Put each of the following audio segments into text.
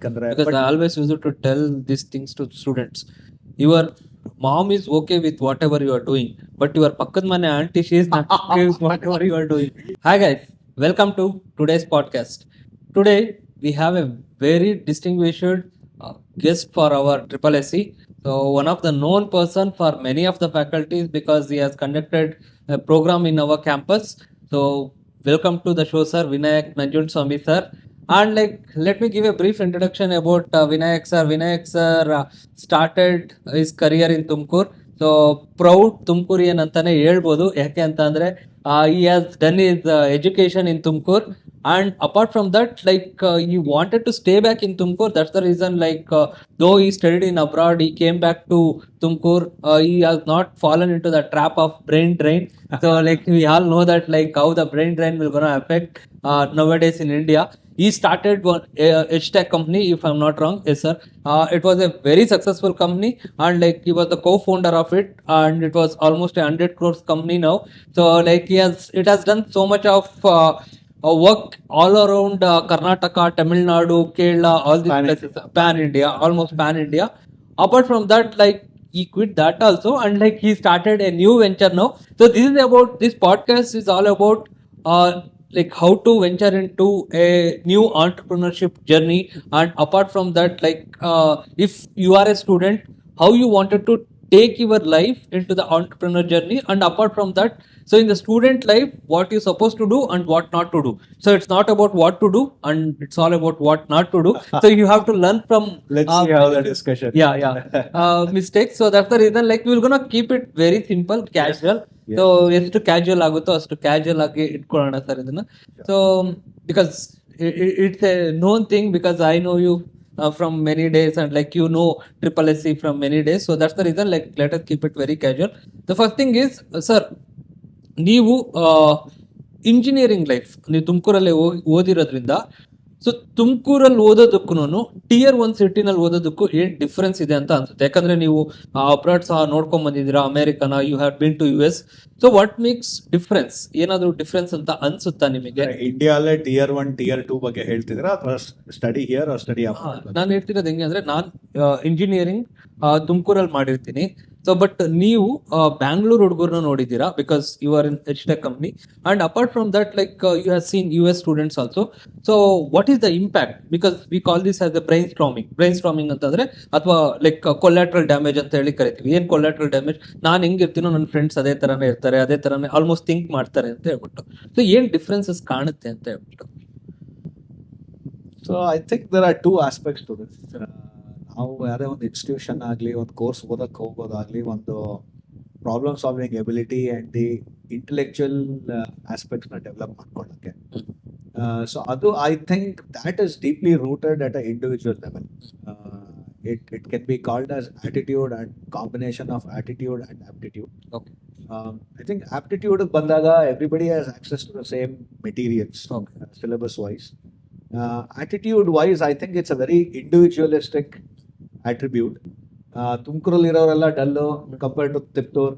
Because I always used to tell these things to students. Your mom is okay with whatever you are doing, but your pakkad mane auntie, she is not okay with whatever you are doing. Hi guys, welcome to today's podcast. Today we have a very distinguished guest for our Triple SC. So one of the known person for many of the faculties because he has conducted a program in our campus. So welcome to the show, sir, Vinayak Nanjundappa sir. And let me give a brief introduction about Vinayak sir. Vinayak sir started his career in Tumkur. So proud Tumkurian ಅಂತಾನೆ ಹೇಳ್ಬೋದು. ಯಾಕೆ ಅಂತ ಅಂದ್ರೆ he has done his education in Tumkur, and apart from that, he wanted to stay back in Tumkur. That's the reason, though he studied in abroad, he came back to Tumkur. He has not fallen into the trap of brain drain. So we all know that how the brain drain will gonna affect nowadays in India. He started one H-Tech company, if I'm not wrong. Yes, sir. It was a very successful company, and he was the co-founder of it, and it was almost a 100 crores company now. So it has done so much of work all around Karnataka, Tamil Nadu, Kerala, all these places, pan India, almost pan India. Apart from that, he quit that also, and he started a new venture now. So this podcast is all about how to venture into a new entrepreneurship journey, and apart from that, if you are a student, how you wanted to take your life into the entrepreneur journey, and apart from that, so in the student life, what you're supposed to do and what not to do. So it's not about what to do, and it's all about what not to do. So you have to learn from Let's see how the discussion. mistakes. So that's the reason, we're gonna keep it very simple, casual. So ಎಷ್ಟು casual ಆಗುತ್ತೋ ಅಷ್ಟು casual ಆಗಿ ಇಟ್ಕೊಳ್ಳೋಣ sir ಇದನ್ನ. So because it's a known thing, because I know you from many days, and you know Triple SC from many days. So that's the reason, let us keep it very casual. The first thing is, sir, ನೀವು engineering life ನೀವು ತುಮಕೂರಲ್ಲೇ ಓದಿರೋದ್ರಿಂದ, so ತುಮಕೂರಲ್ಲಿ ಓದೋದಕ್ಕೂ tear 1 ಸಿಟಿನಲ್ಲಿ ಓದೋದಕ್ಕೂ ಏನ್ difference ಇದೆ ಅಂತ ಅನ್ಸುತ್ತೆ? ಯಾಕಂದ್ರೆ ನೀವು abroad ಸಹ ನೋಡ್ಕೊಂಡ್ ಬಂದಿದ್ದೀರಾ, ಅಮೆರಿಕನ, you have been to US. So what makes difference? ಏನಾದ್ರು ಡಿಫ್ರೆನ್ಸ್ ಅಂತ ಅನ್ಸುತ್ತಾ ನಿಮಗೆ? ಇಂಡಿಯಾಲೇ ಟಿಯರ್ 1 ಟಿಯರ್ 2 ಬಗ್ಗೆ ಹೇಳ್ತಿದ್ದೀರಾ ಅಥವಾ study here or study abroad? ನಾನು ಹೇಳ್ತಿರೋದು ಹೆಂಗೆ ಅಂದ್ರೆ, ನಾನು ಇಂಜಿನಿಯರಿಂಗ್ ತುಮಕೂರಲ್ಲಿ ಮಾಡಿರ್ತೀನಿ. ಸೊ ಬಟ್ ನೀವು ಬ್ಯಾಂಗ್ಳೂರ್ ಹುಡುಗರನ್ನ ನೋಡಿದ್ದೀರಾ, because you are in H-Tech company, and apart from that you have seen US students also. So what is the impact? Because we call this as the brain storming ಅಂತಂದ್ರೆ, ಅಥವಾ collateral damage ಅಂತ ಹೇಳಿ ಕರಿತೀವಿ. ಏನ್ collateral damage? ನಾನು ಹೆಂಗಿರ್ತೀನೋ ನನ್ನ friends ಅದೇ ತರನೇ ಇರ್ತಾರೆ, ಅದೇ ತರನೇ ಆಲ್ಮೋಸ್ಟ್ ಥಿಂಕ್ ಮಾಡ್ತಾರೆ ಅಂತ ಹೇಳ್ಬಿಟ್ಟು. ಸೊ ಏನ್ ಡಿಫ್ರೆನ್ಸಸ್ ಕಾಣುತ್ತೆ ಅಂತ ಹೇಳ್ಬಿಟ್ಟು. So I think there are 2 aspects to this. ನಾವು ಯಾರೇ ಒಂದು ಇನ್ಸ್ಟಿಟ್ಯೂಷನ್ ಆಗಲಿ, ಒಂದು ಕೋರ್ಸ್ ಓದಕ್ಕೆ ಹೋಗೋದಾಗ್ಲಿ, ಒಂದು problem solving ability and the intellectual ಆಸ್ಪೆಕ್ಟ್ಸ್ನ ಡೆವಲಪ್ ಮಾಡ್ಕೊಳ್ಳೋಕ್ಕೆ. ಸೊ ಅದು I think that is deeply rooted at a individual level. It can be called as attitude and combination of attitude and aptitude. Okay. I think aptitude bandaga everybody has access to the same materials, syllabus wise. Attitude wise, I think it's a very individualistic attribute. ತುಮಕೂರಲ್ಲಿ ಇರೋರೆಲ್ಲ dull compare to Tiptur,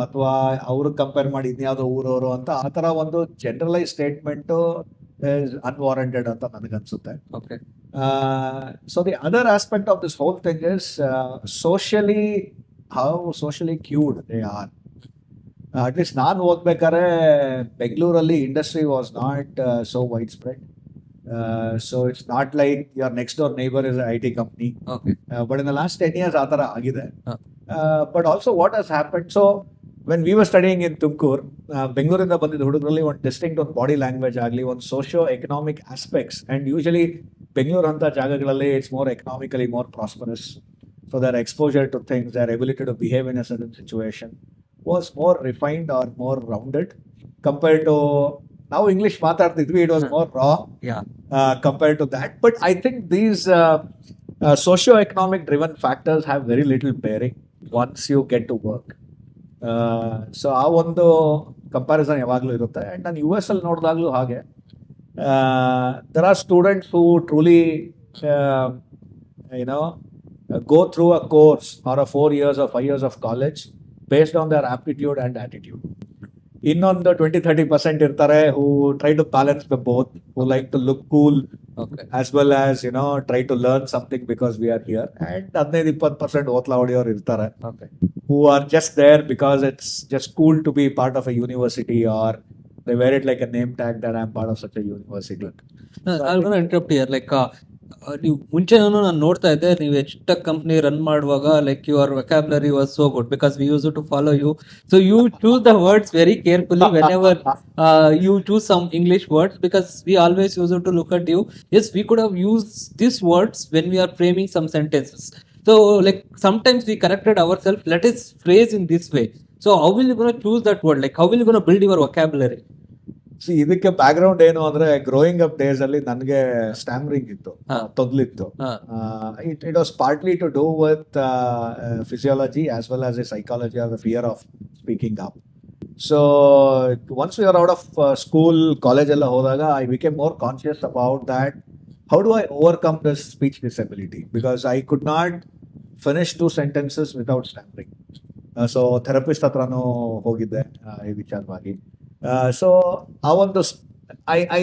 ಅಥವಾ ಅವ್ರಿಗೆ compare ಮಾಡಿ ಇನ್ಯಾವುದೋ ಊರವರು ಅಂತ ಆ ಥರ ಒಂದು ಜನರಲೈಸ್ ಸ್ಟೇಟ್ಮೆಂಟು is unwarranted ಅಂತ ನನಗನ್ಸುತ್ತೆ. So the other aspect of this whole thing is how socially cued they are. At least ನಾನು ಓದ್ಬೇಕಾದ್ರೆ ಬೆಂಗಳೂರಲ್ಲಿ industry was not so widespread. So it's not like your next door neighbor is an IT company. But in the last 10 years ಆ ಥರ ಆಗಿದೆ. But also what has happened, so when we were studying in Tumkur, ಬೆಂಗಳೂರಿಂದ ಬಂದಿದ್ದ ಹುಡುಗರಲ್ಲಿ ಒಂದು distinct ಒಂದು body language ಆಗಲಿ, ಒಂದು socio economic aspects, and usually Bengaluru ಅಂತ ಜಾಗಗಳಲ್ಲಿ it's more economically more prosperous. So their exposure to things, their ability to behave in a certain situation was more refined or more rounded compared to ನಾವು English ಮಾತಾಡ್ತಿದ್ವಿ, it was more raw compared to that. But I think these socio economic driven factors have very little bearing once you get to work. So ಆ ಒಂದು comparison ಯಾವಾಗಲೂ ಇರುತ್ತೆ. And ನಾನು US ಅಲ್ಲಿ ನೋಡಿದಾಗಲೂ ಹಾಗೆ, there are students who truly go through a course or a 4 years or 5 years of college based on their aptitude and attitude. ಇನ್ನೊಂದು 20-30% ಇರ್ತಾರೆ who try to balance the both, who like to look cool Okay. as well as try to learn something because we are here. And 15-20% ಓದ್ಲಾ ಹೊಡೆಯೋರು ಇರ್ತಾರೆ Okay. who are just there because it's just cool to be part of a university, or they wear it like a name tag that I'm part of such a university. So I I'm think gonna interrupt here. ನೀವು ಮುಂಚೆನೂ ನಾನು ನೋಡ್ತಾ ಇದ್ದೆ, ನೀವು ಎಷ್ಟಕ್ company run ಮಾಡುವಾಗ like your vocabulary was so good because we used to follow you. So you choose the words very carefully whenever you choose some English words, because we always use to look at you. Yes, we could have used these words when we are framing some sentences. So like sometimes we corrected ourselves. Let us phrase in this way. So how will you gonna choose that word? Like how will you gonna build your vocabulary? ಇದಕ್ಕೆ background ಏನು ಅಂದ್ರೆ, growing up days ಅಲ್ಲಿ ನನಗೆ stammering ಇತ್ತು, ತೊದ್ಲಿತ್ತು. It was partly to do with physiology as well as a psychology of the fear of speaking up. So once we are out of school, college ಎಲ್ಲ ಹೋದಾಗ I became more conscious about that how do I overcome this speech disability, because I could not finish 2 sentences without stammering. So therapist ಹತ್ರನೂ ಹೋಗಿದ್ದೆ ಈ ವಿಚಾರವಾಗಿ. So I want to, I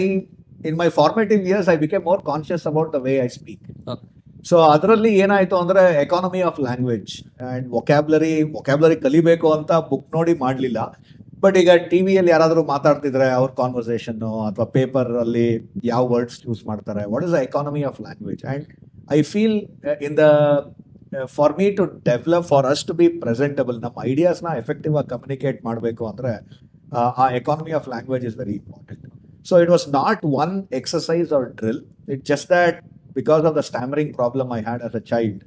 in my formative years I became more conscious about the way I speak. Okay. So ಅದರಲ್ಲಿ ಏನಾಯ್ತು ಅಂದ್ರೆ, economy of language and vocabulary ಕಲಿಬೇಕು ಅಂತ book ನೋಡಿ ಮಾಡಲಿಲ್ಲ. ಬಟ್ ಈಗ ಟಿವಿಯಲ್ಲಿ ಯಾರಾದರೂ ಮಾತಾಡ್ತಿದ್ರೆ ಅವ್ರ ಕಾನ್ವರ್ಸೇಷನ್ ಅಥವಾ ಪೇಪರ್ ಅಲ್ಲಿ ಯಾವ ವರ್ಡ್ಸ್ ಯೂಸ್ ಮಾಡ್ತಾರೆ, what is the economy of language. And I feel in the for me to develop, for us to be presentable, ನಮ್ಮ ಐಡಿಯಾಸ್ನ ಎಫೆಕ್ಟಿವ್ ಆಗಿ ಕಮ್ಯುನಿಕೇಟ್ ಮಾಡಬೇಕು ಅಂದ್ರೆ our economy of language is very important. So it was not one exercise or drill. It's just that because of the stammering problem I had as a child,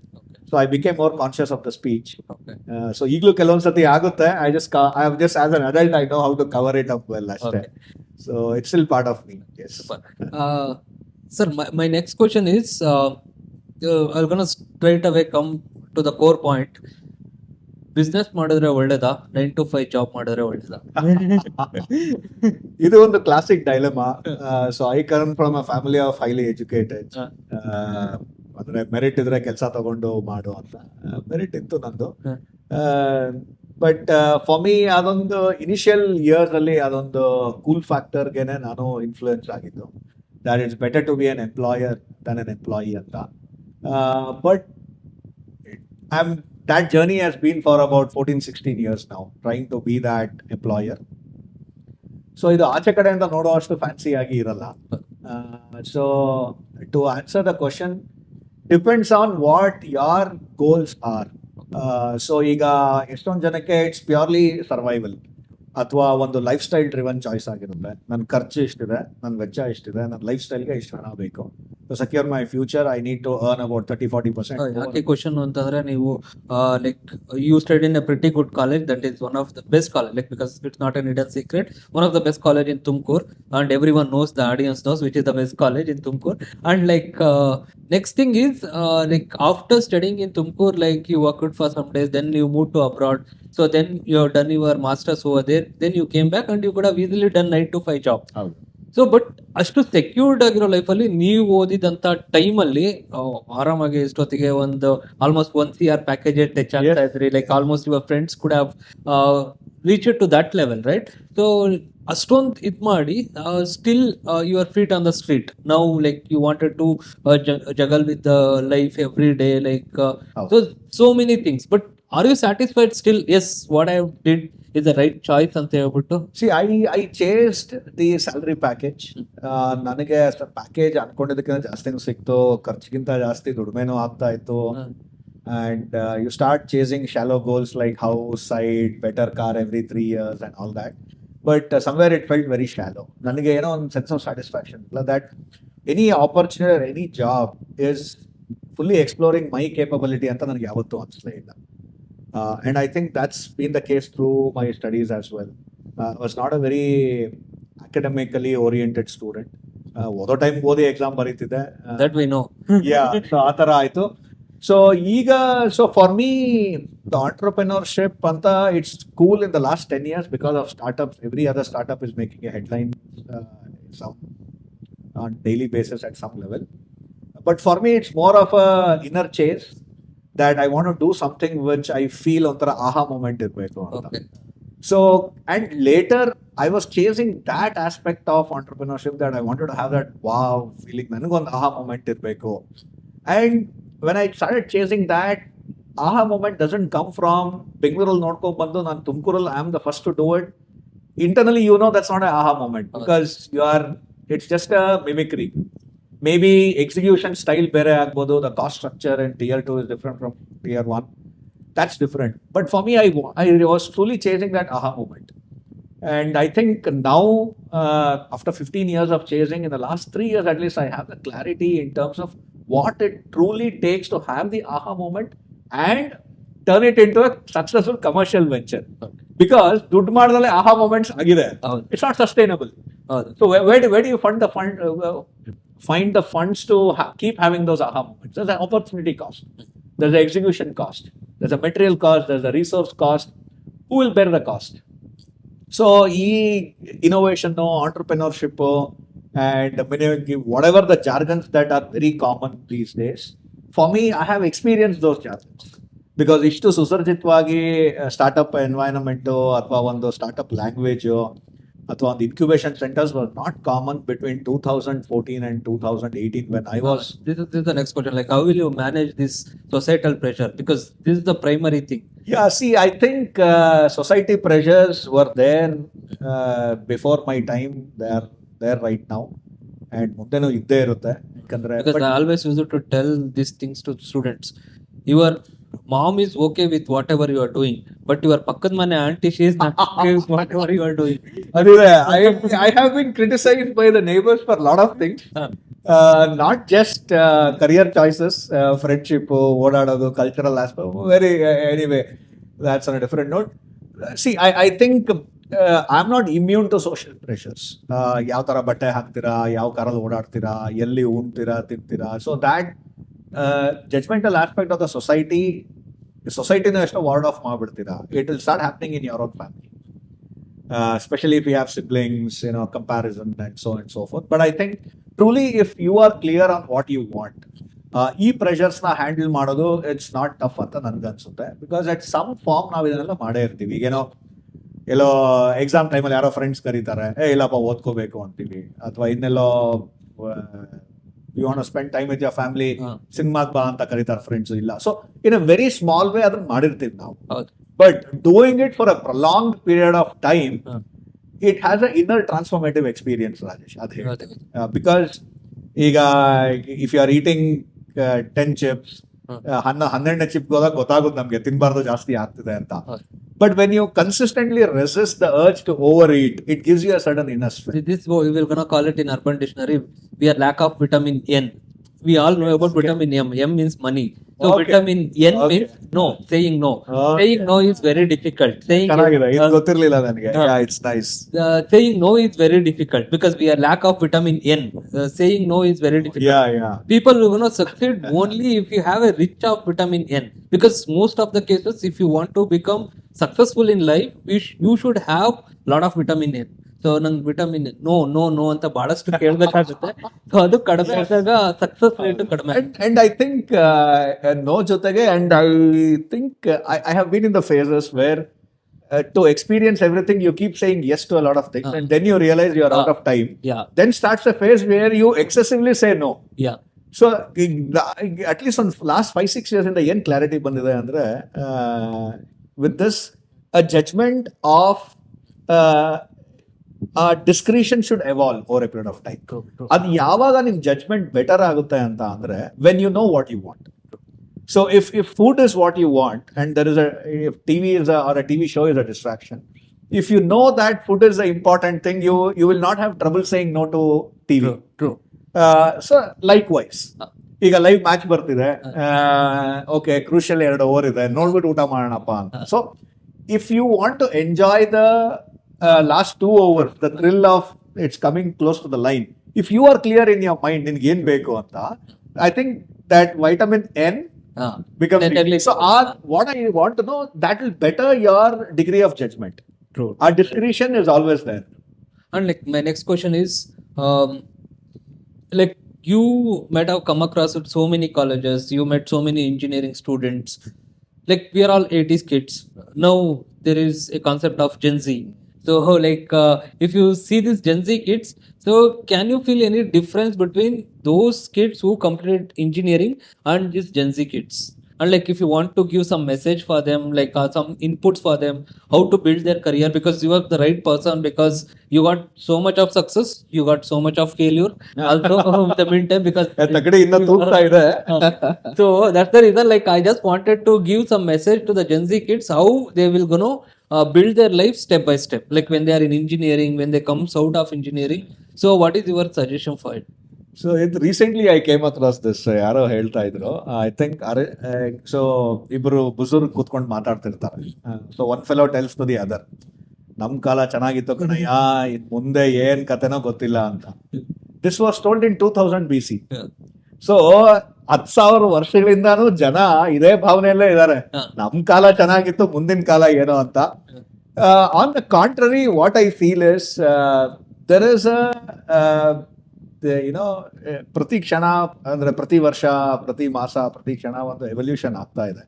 so I became more conscious of the speech. Okay. So ಈಗಲೂ ಕೆಲವೊಂದು ಸತಿ ಆಗುತ್ತೆ. I have just as an adult I know how to cover it up well ಅಷ್ಟೇ. So it's still part of me. Yes. Super. Sir, my next question is, I'm gonna straight away come to the core point. Business ಮಾಡಿದ್ರೆ ಒಳ್ಳೇದಾ, 9 to 5 job ಮಾಡಿದ್ರೆ ಒಳ್ಳೇದಾ? ಇದು ಒಂದು classic dilemma. So I come from a family of highly educated. ಅಂದ್ರೆ merit ಇದ್ರೆ ಕೆಲಸ ತಗೊಂಡು ಮಾಡು ಅಂತ. ಮೆರಿಟ್ ಇತ್ತು ನಂದು. ಬಟ್ ಫಾರ್ ಮೀ ಅದೊಂದು ಇನಿಷಿಯಲ್ ಇಯರ್ಸ್ ಅಲ್ಲಿ ಅದೊಂದು ಕೂಲ್ ಫ್ಯಾಕ್ಟರ್ಗೆನೆ ನಾನು ಇನ್ಫ್ಲೂಯೆನ್ಸ್ ಆಗಿದ್ದು, that it's better to be an employer than an employee ಅಂತ. But that journey has been for about 14-16 years now, trying to be that employer. So ಇದು ಆಚೆ ಕಡೆಯಿಂದ ನೋಡೋ ಅಷ್ಟು ಫ್ಯಾನ್ಸಿ ಆಗಿ ಇರಲ್ಲ. So to answer the question, depends on what your goals are. So ಈಗ ಎಷ್ಟೊಂದು ಜನಕ್ಕೆ ಇಟ್ಸ್ ಪ್ಯೂರ್ಲಿ ಸರ್ವೈವಲ್, ಅಥವಾ ಒಂದು ಲೈಫ್ ಸ್ಟೈಲ್ ಡ್ರಿವನ್ ಚಾಯ್ಸ್ ಆಗಿರುತ್ತೆ. ನನ್ನ ಖರ್ಚು ಇಷ್ಟಿದೆ, ನನ್ನ ವೆಚ್ಚ ಇಷ್ಟಿದೆ, ನನ್ನ ಲೈಫ್ ಸ್ಟೈಲ್ಗೆ ಇಷ್ಟು ಹಣ ಬೇಕು. To secure my future I need to earn about 30-40%. ಯಾಕೆ ಕ್ವಶನ್ ಅಂತಂದ್ರೆ, ನೀವು like you study in a pretty good college, that is one of the best college, like because it's not an hidden secret, one of the best college in Tumakuru, and every one knows, the audience knows which is the best college in Tumakuru. And like next thing is, like after studying in Tumkur, like you worked for some days, then you moved to abroad. So then you have done your masters over there. Then you came back and you could have easily done 9 to 5 job. So but ಅಷ್ಟು secured ಆಗಿರೋ ಲೈಫಲ್ಲಿ ನೀವು ಓದಿದಂಥ ಟೈಮಲ್ಲಿ ಆರಾಮಾಗಿ ಇಷ್ಟೊತ್ತಿಗೆ ಒಂದು almost 1 CR package touch ಆಗ್ತಾ ಇದ್ರಿ. Like almost your friends could have reach to that level, right? So ಅಷ್ಟೊಂದು ಇದು ಮಾಡಿ still you are feet on the street now, like you wanted to juggle with the life every day, like so many things. But are you satisfied still? Yes, what I did is the right choice ಅಂತ ಹೇಳ್ಬಿಟ್ಟು. See, I chased the salary package. ನನಗೆ package ಅನ್ಕೊಂಡಿದ್ದಕ್ಕಿಂತ ಜಾಸ್ತಿನೂ ಸಿಕ್ತು, ಖರ್ಚಿಗಿಂತ ಜಾಸ್ತಿ ದುಡಿಮೆನೂ ಆಗ್ತಾ ಇತ್ತು. And you start chasing shallow goals like house, site, better car every 3 years and all that. But somewhere it felt very shallow. ನನಗೆ ಏನೋ ಒಂದು ಸೆನ್ಸ್ ಆಫ್ ಸ್ಯಾಟಿಸ್ಫ್ಯಾಕ್ಷನ್ ಇಲ್ಲ, that any opportunity or any job is fully exploring my capability ಅಂತ ನನಗೆ ಯಾವತ್ತೂ ಅನಿಸ್ಲೇ ಇಲ್ಲ. And I think that's been the case through my studies as well. I was not a very academically oriented student. ಓದೋ time ಓದಿ exam ಬರೀತಿದ್ದೆ. That we know. So ಆ ಥರ ಆಯಿತು. ಸೊ ಈಗ, so for me the entrepreneurship ಅಂತ it's cool in the last 10 years because of startups. Every other startup is making a headline on daily basis at some level. But for me it's more of a inner chase that I want to do something which I feel ಒಂಥರ ಆಹಾ moment ಇರಬೇಕು ಅಂತ. So, and later I was chasing that aspect of entrepreneurship that I wanted to have that wow feeling. Nanagondu aha moment irbeku. And when I started chasing that, aha moment doesn't come from Bengaluru Nodko Bandu, Nan Tumkurul, I am the first to do it. Internally, you know that's not an aha moment because it's just a mimicry. Maybe execution style ಬೇರೆ ಆಗ್ಬೋದು, the cost structure in tier 2 is different from tier 1. That's different. But for me, I was truly chasing that aha moment. And I think now, after 15 years of chasing, in the last 3 years at least, I have the clarity in terms of what it truly takes to have the aha moment and turn it into a successful commercial venture. Because ದುಡ್ಡು ಮಾಡಿದ್ರೆ aha moments ಆಗಿದೆ. It's not sustainable. So where do you find the funds to keep having those aha moments? There's an opportunity cost. There's an execution cost. There's a material cost. There's a resource cost. Who will bear the cost? So, innovation, entrepreneurship, and whatever the jargons that are very common these days, for me, I have experienced those jargons. Because ಇಷ್ಟು ಸುಸರ್ಜಿತವಾಗಿ startup environment ಅಥವಾ ಒಂದು startup language ಅಥವಾ ಒಂದು incubation centres was not common between 2014 and 2018 when I was. This is the next question. Like, how will you manage this societal pressure? Because this is the primary thing. Yeah, see, I think society pressures were there before my time. They are there right now. And ಮುಂದೆನೂ ಇದ್ದೇ ಇರುತ್ತೆ. Because I always used to tell these things to students. Your mom is okay with whatever you are doing, but your pakkad mane auntie, she is not okay with whatever you are doing. I have been criticized by the neighbors for a lot of things. Not just career choices, friendship, ಓಡಾಡೋದು, cultural aspect. Anyway, that's on a different note. See, I think I'm not immune to social pressures. ಯಾವ ಥರ ಬಟ್ಟೆ ಹಾಕ್ತೀರಾ, ಯಾವ ಕಾರಲ್ಲಿ ಓಡಾಡ್ತೀರಾ, ಎಲ್ಲಿ ಉಣ್ತೀರಾ, ತಿಂತೀರಾ. So that judgmental aspect of the societyನೂ ಎಷ್ಟೋ ವಾರ್ಡ್ ಆಫ್ ಮಾಡ್ಬಿಡ್ತೀರಾ. It will start happening in your own family. Especially if you have siblings, comparison and so on and so forth. But I think truly if you are clear on what you want, ಈ ಪ್ರೆಷರ್ಸ್ನ handle ಮಾಡೋದು it's not tough ಅಂತ ನನ್ಗನ್ಸುತ್ತೆ. Because at some form ನಾವು ಇದನ್ನೆಲ್ಲ ಮಾಡೇ ಇರ್ತೀವಿ. ಈಗೇನೋ ಎಲ್ಲೋ exam ಟೈಮಲ್ಲಿ ಯಾರೋ ಫ್ರೆಂಡ್ಸ್ ಕರೀತಾರೆ, ಇಲ್ಲಪ್ಪ ಓದ್ಕೋಬೇಕು ಅಂತೀವಿ. ಅಥವಾ ಇನ್ನೆಲ್ಲೋ you want to spend time with your family, ಸಿನಿಮಾಗ್ ಬಾ ಅಂತ ಕರೀತಾರೆ ಫ್ರೆಂಡ್ಸ್. ಇಲ್ಲ, so in a very small way ಅದನ್ನ ಮಾಡಿರ್ತೀವಿ ನಾವು. But doing it for a prolonged period of time, it has an inner transformative experience, Rajesh. Because if you are eating 10 chips, 12ನೇ chip ಹೋದಾಗ ಗೊತ್ತಾಗುತ್ತೆ ನಮ್ಗೆ ತಿನ್ಬಾರ್ದು, ಜಾಸ್ತಿ ಆಗ್ತಿದೆ ಅಂತ. But when you consistently resist the urge to overeat, it gives you a certain inner strength. This we will gonna call it in Urban Dictionary. We are lack of vitamin N. We all know about vitamin M. M means money. So vitamin N means no. Saying no. Saying no is very difficult. Saying ಗೊತ್ತಿರ್ಲಿಲ್ಲ ನನಗೆ. Yeah, it's nice. Saying no is very difficult because we are lack of vitamin N. Saying no is very difficult. Yeah. People succeed only if you have a rich of vitamin N. Because most of the cases, if you want to become successful in life, you should have lot of vitamin N. So ನಂಗೆ vitamin no ಅಂತ ಬಹಳಷ್ಟು ಕೇಳಬೇಕಾಗುತ್ತೆ. So ಅದು ಕಡಿಮೆ ಆದಾಗ success rate ಕಡಿಮೆ. And I think no ಜೊತೆಗೆ, and I think I have been in the phases where to experience everything you keep saying yes to a lot of things, and then you realize you are out of time. Then starts a phase where you excessively say no. So at least on last 5-6 years in the end clarity bandide andre with this a judgment of discretion should evolve over a period of time. ಅದು ಯಾವಾಗ ನಿಮ್ judgment better ಆಗುತ್ತೆ ಅಂತ ಅಂದ್ರೆ when you know what you want. So if food is what you want and there is if TV or a TV show is a distraction, if you know that food is the important thing, you will not have trouble saying no to TV. True. So likewise, ಈಗ live match ಬರ್ತಿದೆ, okay crucial 2 over ಇದೆ, ನೋಡ್ಬಿಟ್ಟು ಊಟ ಮಾಡೋಣಪ್ಪ ಅಂತ. So if you want to enjoy the last 2 overs, the thrill of it's coming close to the line, if you are clear in your mind ನಿನ್ಗೆ ಏನ್ ಬೇಕು ಅಂತ, I think that vitamin N becomes so what I want to know, that will better your degree of judgment. True. Our discretion is always there. And like my next question is like you might have come across with so many colleges, you met so many engineering students, like we are all 80s kids now. there is a concept of Gen Z. So like if you see these Gen Z kids, so can you feel any difference between those kids who completed engineering and these Gen Z kids? And like if you want to give some message for them, like some inputs for them, how to build their career, because you are the right person, because you got so much of success, you got so much of failure also the meantime, because ತಗಡಿ ಇನ್ನ ತೂಗ್ತಾ ಇದೆ. so that's the reason, like I just wanted to give some message to the Gen Z kids, how they will gonna build their life step by step, like when they are in engineering, when they comes out of engineering. So what is your suggestion for it? So ಇದು recently I came across this, ಯಾರೋ ಹೇಳ್ತಾ ಇದ್ರು, I think so ಇಬ್ರು ಬುಜುರ್ಗ್ ಕೂತ್ಕೊಂಡು ಮಾತಾಡ್ತಿರ್ತಾರೆ. So one fellow tells to the other, ನಮ್ ಕಾಲ ಚೆನ್ನಾಗಿತ್ತು ಕಣಯ್ಯ, ಇನ್ ಮುಂದೆ ಏನ್ ಕತೆನೋ ಗೊತ್ತಿಲ್ಲ ಅಂತ. This was told in 2000 BC. So 10,000 ವರ್ಷಗಳಿಂದಾನು ಜನ ಇದೇ ಭಾವನೆಯಲ್ಲೇ ಇದ್ದಾರೆ, ನಮ್ ಕಾಲ ಚೆನ್ನಾಗಿತ್ತು, ಮುಂದಿನ ಕಾಲ ಏನೋ ಅಂತ. On the contrary, what I feel is there is ಪ್ರತಿ ಕ್ಷಣ, ಅಂದ್ರೆ ಪ್ರತಿ ವರ್ಷ, ಪ್ರತಿ ಮಾಸ, ಪ್ರತಿ ಕ್ಷಣ ಒಂದು ಎವಲ್ಯೂಷನ್ ಆಗ್ತಾ ಇದೆ.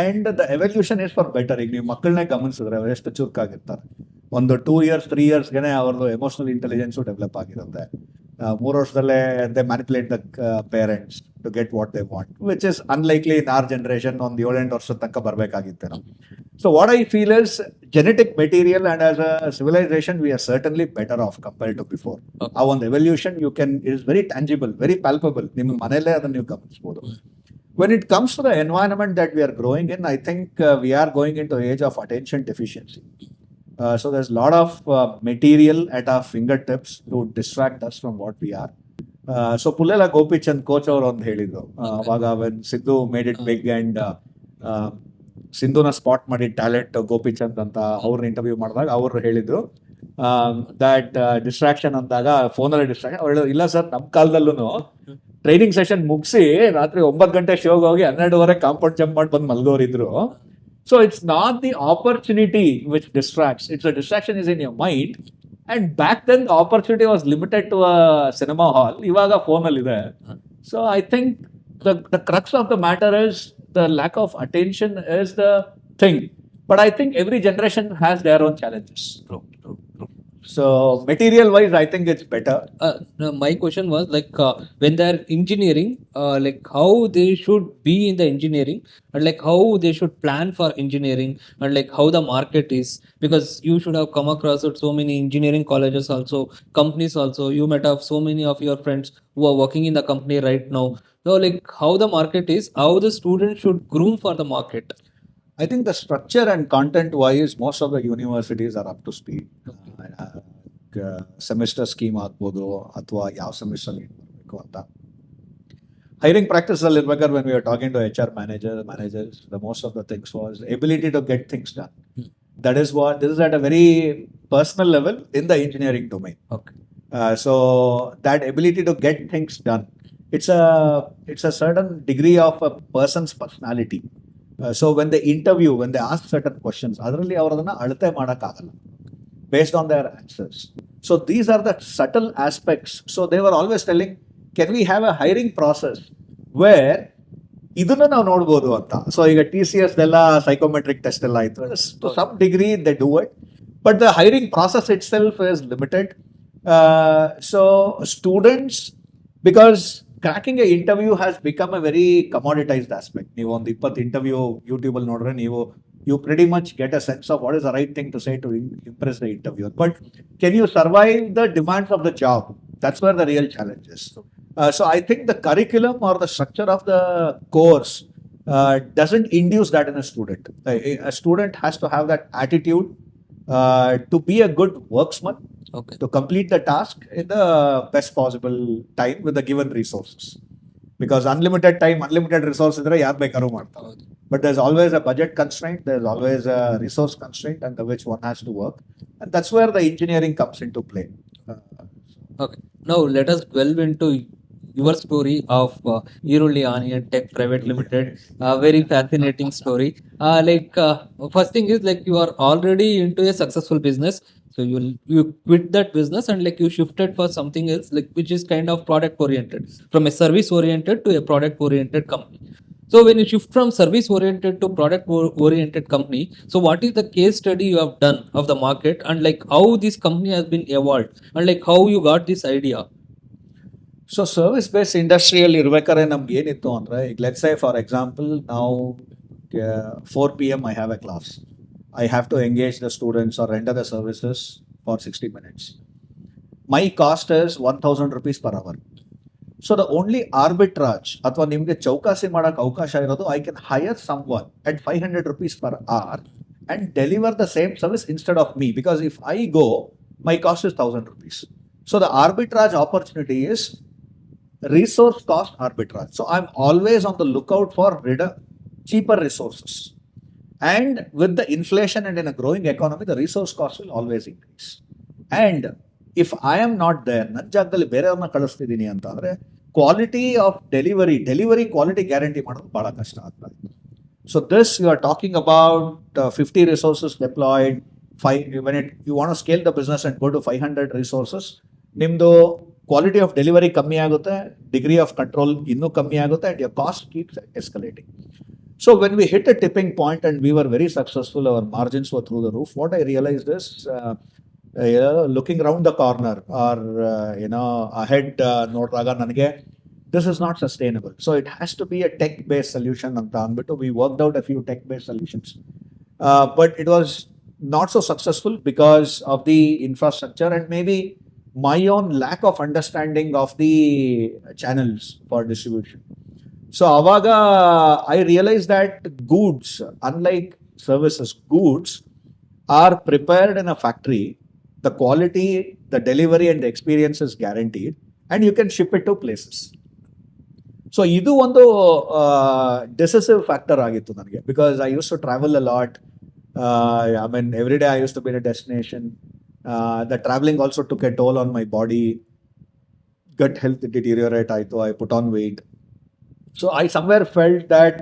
And the evolution is for better. ಈಗ ನೀವು ಮಕ್ಕಳನ್ನೇ ಗಮನಿಸಿದ್ರೆ ಅವ್ರು ಎಷ್ಟು ಚುರುಕಾಗಿರ್ತಾರೆ. ಒಂದು 2 years 3 yearsಗೆ ಅವ್ರದ್ದು ಎಮೋಷನಲ್ ಇಂಟೆಲಿಜೆನ್ಸು ಡೆವಲಪ್ ಆಗಿರುತ್ತೆ. 3 ವರ್ಷದಲ್ಲೇ they manipulate the parents to get what they want, which is unlikely in our generation. ಒಂದು 7-8 ವರ್ಷದ ತನಕ ಬರಬೇಕಾಗಿತ್ತೆ ನಾವು. So what I feel is genetic material, and as a civilization we are certainly better off compared to before. ಆ ಒಂದು evolution you can, it is very tangible, very palpable. ನಿಮ್ಮ ಮನೆಯಲ್ಲೇ ಅದನ್ನು ನೀವು ಗಮನಿಸಬಹುದು. When it comes to the environment that we are growing in, I think we are going into age of attention deficiency. So there's a lot of material at our fingertips to distract us from what we are. So Pullela Gopichand coach ಅವರು ಒಂದು ಹೇಳಿದ್ರು, ಅವಾಗ when Sidhu made it big and ಸಿಂಧುನ spot ಮಾಡಿ talent Gopichand ಅಂತ ಅವ್ರನ್ನ interview ಮಾಡಿದಾಗ ಅವರು ಹೇಳಿದ್ರು ದಟ್ ಡಿಸ್ಟ್ರಾಕ್ಷನ್ ಅಂದಾಗ ಫೋನಲ್ಲಿ ಡಿಸ್ಟ್ರಾಕ್ಷನ್. ಅವ್ರು ಹೇಳಿದ್ರು, ಇಲ್ಲ ಸರ್, ನಮ್ಮ ಕಾಲದಲ್ಲೂ ಟ್ರೈನಿಂಗ್ ಸೆಷನ್ ಮುಗಿಸಿ ರಾತ್ರಿ 9 ಗಂಟೆ ಶೋಗೆ ಹೋಗಿ 12:30 ಕಾಂಪೌಂಡ್ ಜಂಪ್ ಮಾಡಿ ಬಂದು ಮಲ್ಗೋರಿದ್ರು. So it's not the opportunity which distracts, it's a distraction is in your mind. And back then the opportunity was limited to a cinema hall, ಇವಾಗ ಫೋನಲ್ಲಿ ಇದೆ. So I think the crux of the matter is the lack of attention is the thing. But I think every generation has their own challenges. True. So material wise, I think it's better. No, my question was like when they are engineering, like how they should be in the engineering, and like how they should plan for engineering, and like how the market is, because you should have come across with so many engineering colleges also, companies also. You might have so many of your friends who are working in the company right now. So like how the market is, how the student should groom for the market. I think the structure and content wise, most of the universities are up to speed. Semester scheme ಆಗ್ಬೋದು, ಅಥವಾ ಯಾವ semester ಮಾಡಬೇಕು ಅಂತ. Hiring practice ಅಲ್ಲಿ ಇರ್ಬೇಕಾದ್ರೆ when we were talking to HR managers, the most of the things was ability to get things done. That is what this is at a very personal level in the engineering domain. Okay. So that ability to get things done, it's a certain degree of a person's personality. So when they interview, when they ask certain questions, ಅದರಲ್ಲಿ ಅವರು ಅದನ್ನ ಅಳತೆ ಮಾಡೋಕ್ಕಾಗಲ್ಲ based on their answers. So these are the subtle aspects. So they were always telling, can we have a hiring process where ಇದನ್ನ ನಾವು ನೋಡ್ಬೋದು ಅಂತ. So ಈಗ TCS ಎಲ್ಲ ಸೈಕೋಮೆಟ್ರಿಕ್ ಟೆಸ್ಟ್ ಎಲ್ಲ ಆಯ್ತು, to some degree they do it, but the hiring process itself is limited. So students, because cracking a interview has become a very commoditized aspect. ನೀವು ಒಂದು 20 ಇಂಟರ್ವ್ಯೂ ಯೂಟ್ಯೂಬ್ ಅಲ್ಲಿ ನೋಡ್ರೆ you pretty much get a sense of what is the right thing to say to impress the interviewer. But can you survive the demands of the job? That's where the real challenge is. So I think the curriculum or the structure of the course doesn't induce that in a student. A student has to have that attitude to be a good worksman, Okay. to complete the task in the best possible time with the given resources. Because unlimited time, unlimited resource ಇದ್ರೆ ಯಾರು ಬೇಕಾದ್ರೂ ಮಾಡ್ತಾರೆ. But there's always a budget constraint, there's always a resource constraint under which one has to work. And that's where the engineering comes into play. Okay. Now let us delve into your story of Iruli Onion Tech Private Limited. Very fascinating story. First thing is like you are already into a successful business. So you quit that business and like you shifted for something else, like which is kind of product oriented, from a service oriented to a product oriented company. So when you shift from service oriented to product oriented company, so what is the case study you have done of the market, and like how this company has been evolved, and like how you got this idea? So service base ಇಂಡಸ್ಟ್ರಿಯಲ್ಲಿ ಇರ್ಬೇಕಾದ್ರೆ ನಮ್ಗೆ ಏನಿತ್ತು ಅಂದರೆ ಈಗ let's say for example ನಾವು 4 p.m. I have a class. I have to engage the students or render the services for 60 minutes. My cost is 1,000 rupees per hour. So the only arbitrage ಅಥವಾ ನಿಮಗೆ ಚೌಕಾಸಿ ಮಾಡೋಕ್ಕೆ ಅವಕಾಶ ಇರೋದು I can hire someone at 500 rupees per hour and deliver the same service instead of me, because if I go, my cost is 1,000 rupees. So the arbitrage opportunity is resource cost arbitrage. So I'm always on the lookout for cheaper resources. And with the inflation and in a growing economy, the resource cost will always increase. And if I am not there, ನನ್ನ ಜಾಗದಲ್ಲಿ ಬೇರೆಯವ್ರನ್ನ ಕಳಿಸ್ತಿದ್ದೀನಿ ಅಂತ ಅಂದರೆ quality of delivery quality guarantee ಮಾಡೋದು ಭಾಳ ಕಷ್ಟ ಆಗ್ತದೆ. So this you are talking about 50 resources deployed. When you want to scale the business and go to 500 resources, ನಿಮ್ಮದು ಕ್ವಾಲಿಟಿ ಆಫ್ ಡೆಲಿವರಿ ಕಮ್ಮಿ ಆಗುತ್ತೆ, ಡಿಗ್ರಿ ಆಫ್ ಕಂಟ್ರೋಲ್ ಇನ್ನೂ ಕಮ್ಮಿ ಆಗುತ್ತೆ, and your cost keeps escalating. So when we hit a tipping point and we were very successful, our margins were through the roof. What I realized is, looking around the corner or ahead, ನೋಡಿದಾಗ ನನಗೆ this is not sustainable. So it has to be a tech-based solution ಅಂತ ಅಂದ್ಬಿಟ್ಟು we worked out a few tech-based solutions. But it was not so successful because of the infrastructure and maybe my own lack of understanding of the channels for distribution. So avaga I realized that goods, unlike services, goods are prepared in a factory. The quality, the delivery and the experience is guaranteed, and you can ship it to places. So ಇದು ಒಂದು decisive factor ಆಗಿತ್ತು ನನಗೆ, because I use to travel a lot. I mean every day I use to be a destination. The travelling also took a toll on my body. Gut health deteriorate ಆಯಿತು, I put on weight. So I somewhere felt that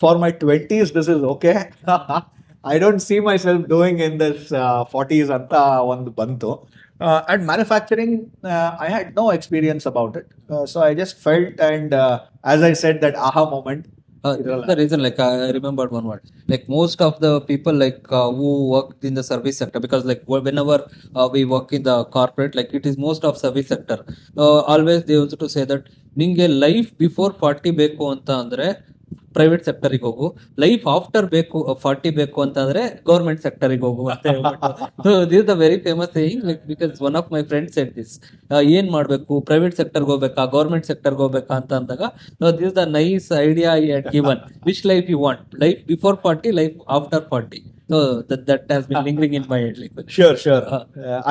for my 20s this is okay. I don't see myself doing in this 40s ಅಂತ ಒಂದು ಬಂತು. And manufacturing, I had no experience about it. So I just felt, and as I said, that aha moment. The reason, like I remembered one word, like most of the people like who worked in the service sector, because like whenever we work in the corporate, like it is most of service sector, always they used to say that ನಿಂಗೆ life before 40 ಬೇಕು ಅಂತ ಅಂದ್ರೆ private ಸೆಕ್ಟರಿಗೆ ಹೋಗು, life after ಬೇಕು 40 ಬೇಕು ಅಂತಂದ್ರೆ government ಸೆಕ್ಟರಿಗೆ ಹೋಗು ಅಂತ ಹೇಳ್ಬಿಟ್ಟು. So this the very famous saying, like because one of my friends shed this. ಏನ್ ಮಾಡ್ಬೇಕು, ಪ್ರೈವೇಟ್ ಸೆಕ್ಟರ್ಗೆ ಹೋಗ್ಬೇಕಾ ಗೌರ್ಮೆಂಟ್ ಸೆಕ್ಟರ್ಗೆ ಹೋಗ್ಬೇಕಾ ಅಂತ ಅಂದಾಗ, this the nice idea I had given. Which life you want, life before 40, life after 40. So that has been lingering in my head. Like, Sure.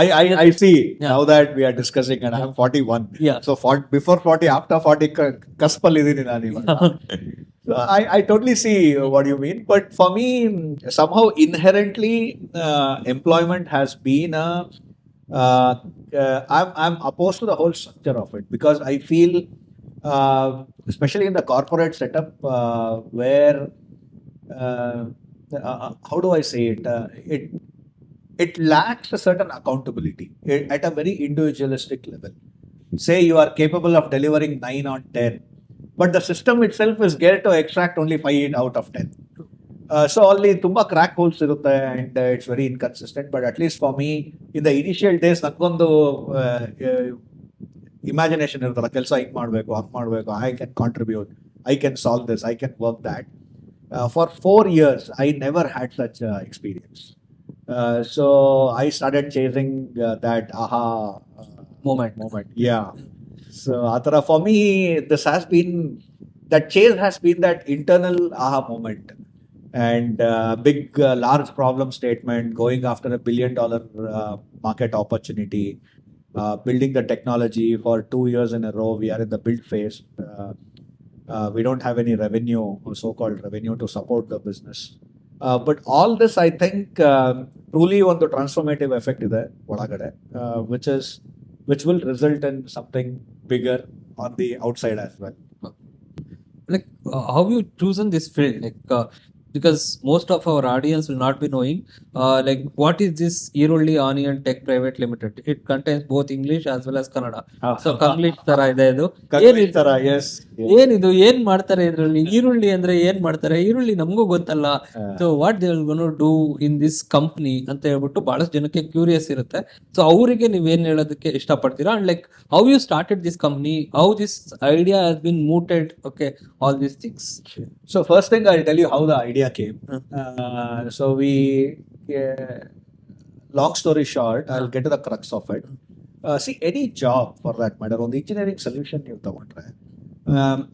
I see now that we are discussing, and I'm 41. Yeah. So before 40, after 40, kaspal idini nani. So I totally see what you mean. But for me, somehow inherently, employment has been I'm opposed to the whole structure of it, because I feel, especially in the corporate setup, where how do I say it? It lacks a certain accountability at a very individualistic level. Say you are capable of delivering 9 on 10, but the system itself is geared to extract only 5 out of 10. So only tumba crack holes irutte, and it's very inconsistent. But at least for me, in the initial days, nangondu imagination irutala, kelsa hing ಮಾಡಬೇಕು, I can contribute, I can solve this, I can work that. For 4 years, I never had such experience. So I started chasing that aha moment. Yeah. So atara for me, this has been, that chase has been that internal aha moment, and big large problem statement, going after $1 billion market opportunity, building the technology for 2 years in a row. We are in the build phase. We don't have any revenue or so-called revenue to support the business. But all this, I think, truly ಒಂದು transformative effect ಇದೆ ಒಳಗಡೆ, which will result in something bigger on the outside as well. Like how you chosen this field, like because most of our audience will not be knowing, like what is this Irolli Onion Tech Private Limited? It contains both English as well as Kannada. So Kanglish ತರ ಇದೆ ಇದು. Kanglish ತರ, yes. ಏನಿದು ಏನ್ ಮಾಡ್ತಾರೆ ಇದ್ರಲ್ಲಿ, ಈರುಳ್ಳಿ ಅಂದ್ರೆ ಏನ್ ಮಾಡ್ತಾರೆ, ಈರುಳ್ಳಿ ನಮಗೂ ಗೊತ್ತಲ್ಲ, so what they will gonna do in this company ಅಂತ ಹೇಳ್ಬಿಟ್ಟು ಬಹಳಷ್ಟು ಜನಕ್ಕೆ ಕ್ಯೂರಿಯಸ್ ಇರುತ್ತೆ. ಸೊ ಅವರಿಗೆ ನೀವೇನ್ ಹೇಳೋದಕ್ಕೆ ಇಷ್ಟಪಡ್ತೀರಾ, and like how you started this company, how this idea has been mooted, okay, all these things. So first thing I'll tell you how the idea came. So we, long story short, I'll get to the crux of it. See, any job for that matter, on the engineering solution you tagondre,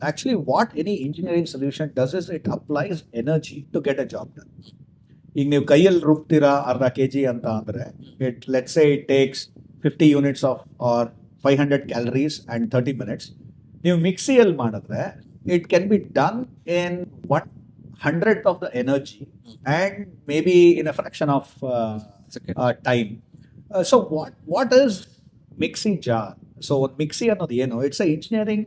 actually what any engineering solution does is it applies energy to get a job done. ಈಗ ನೀವು ಕೈಯಲ್ಲಿ ರುಬ್ತೀರಾ ಅರ್ಧ kg ಅಂತ ಅಂದ್ರೆ it let's say it takes 50 units of or 500 calories and 30 minutes. ನೀವು ಮಿಕ್ಸಿಯಲ್ಲಿ ಮಾಡಿದ್ರೆ it can be done in 1/100th of the energy and maybe in a fraction of time. So what is mixing jar? So what mixie ಅನ್ನೋದು ಏನು? It's a engineering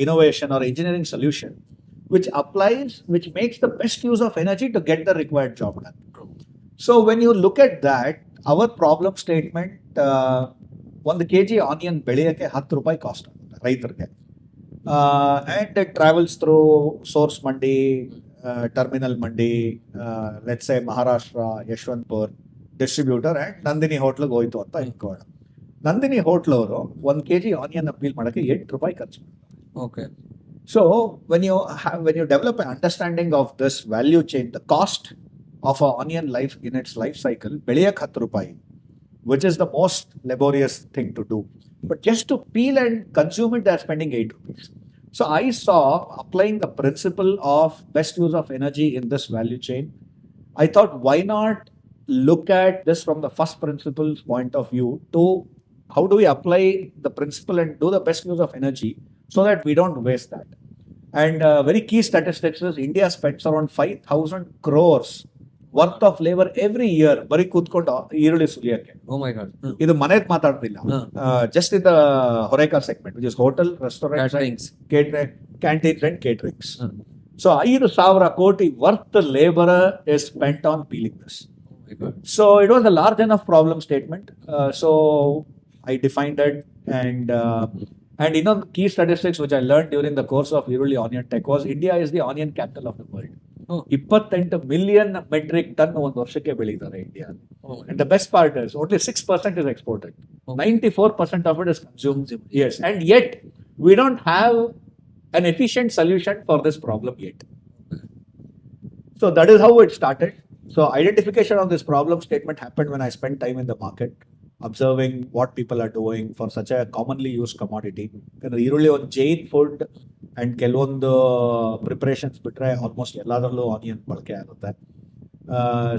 innovation or engineering solution which makes the best use of energy to get the required job done. So when you look at that, our problem statement, 1 kg onion ಬೆಳೆಯೋಕ್ಕೆ 10 ರೂಪಾಯಿ cost ಆಗುತ್ತೆ ರೈತರಿಗೆ. And it travels through source mandi, terminal mandi, let's say Maharashtra, Yeshwanthpur, distributor and Nandini hotel ಹೋಯ್ತು ಅಂತ ಇಟ್ಕೊಳ್ಳೋಣ. Nandini hotel ಅವರು 1 kg onion peel ಮಾಡೋಕ್ಕೆ 8 ರೂಪಾಯಿ ಖರ್ಚು. Okay. So when you develop an understanding of this value chain, the cost of an onion life in its life cycle, ಬೆಳೆಯಕ್ಕೆ 10 ರೂಪಾಯಿ, which is the most laborious thing to do. But just to peel and consume it, they are spending 8 rupees. So I saw applying the principle of best use of energy in this value chain. I thought, why not look at this from the first principles point of view to how do we apply the principle and do the best use of energy so that we don't waste that. And very key statistics is India spends around 5,000 crores worth of labor every year ಬರೀ ಕೂತ್ಕೊಂಡು ಈರುಳ್ಳಿ ಸುಲಿಯಕ್ಕೆ. ಓ ಮೈ god. ಇದು ಮನೆದ್ ಮಾತಾಡ್ತಿಲ್ಲ, just in the HoReCa segment which is hotel, restaurants, canteens and caterings. So 5,000 koti worth labour is spent on peeling this. So it was a large enough problem statement. So I defined it, and you know, key statistics which I learned during the course of Iruli Onion Tech was India is the onion capital of the world. 28 million metric ton ಒಂದು ವರ್ಷಕ್ಕೆ ಬೆಳೀತಾರೆ India. And the best part is only 6% is exported. 94% of it is consumed. Yes, and yet we don't have an efficient solution for this problem yet. So that is how it started. So identification of this problem statement happened when I spent time in the market, observing what people are doing for such a commonly used commodity. ಈರುಳ್ಳಿ ಒಂದು Jain food and ಕೆಲವೊಂದು preparations ಬಿಟ್ರೆ almost ಎಲ್ಲದರಲ್ಲೂ onion ಬಳಕೆ ಆಗುತ್ತೆ.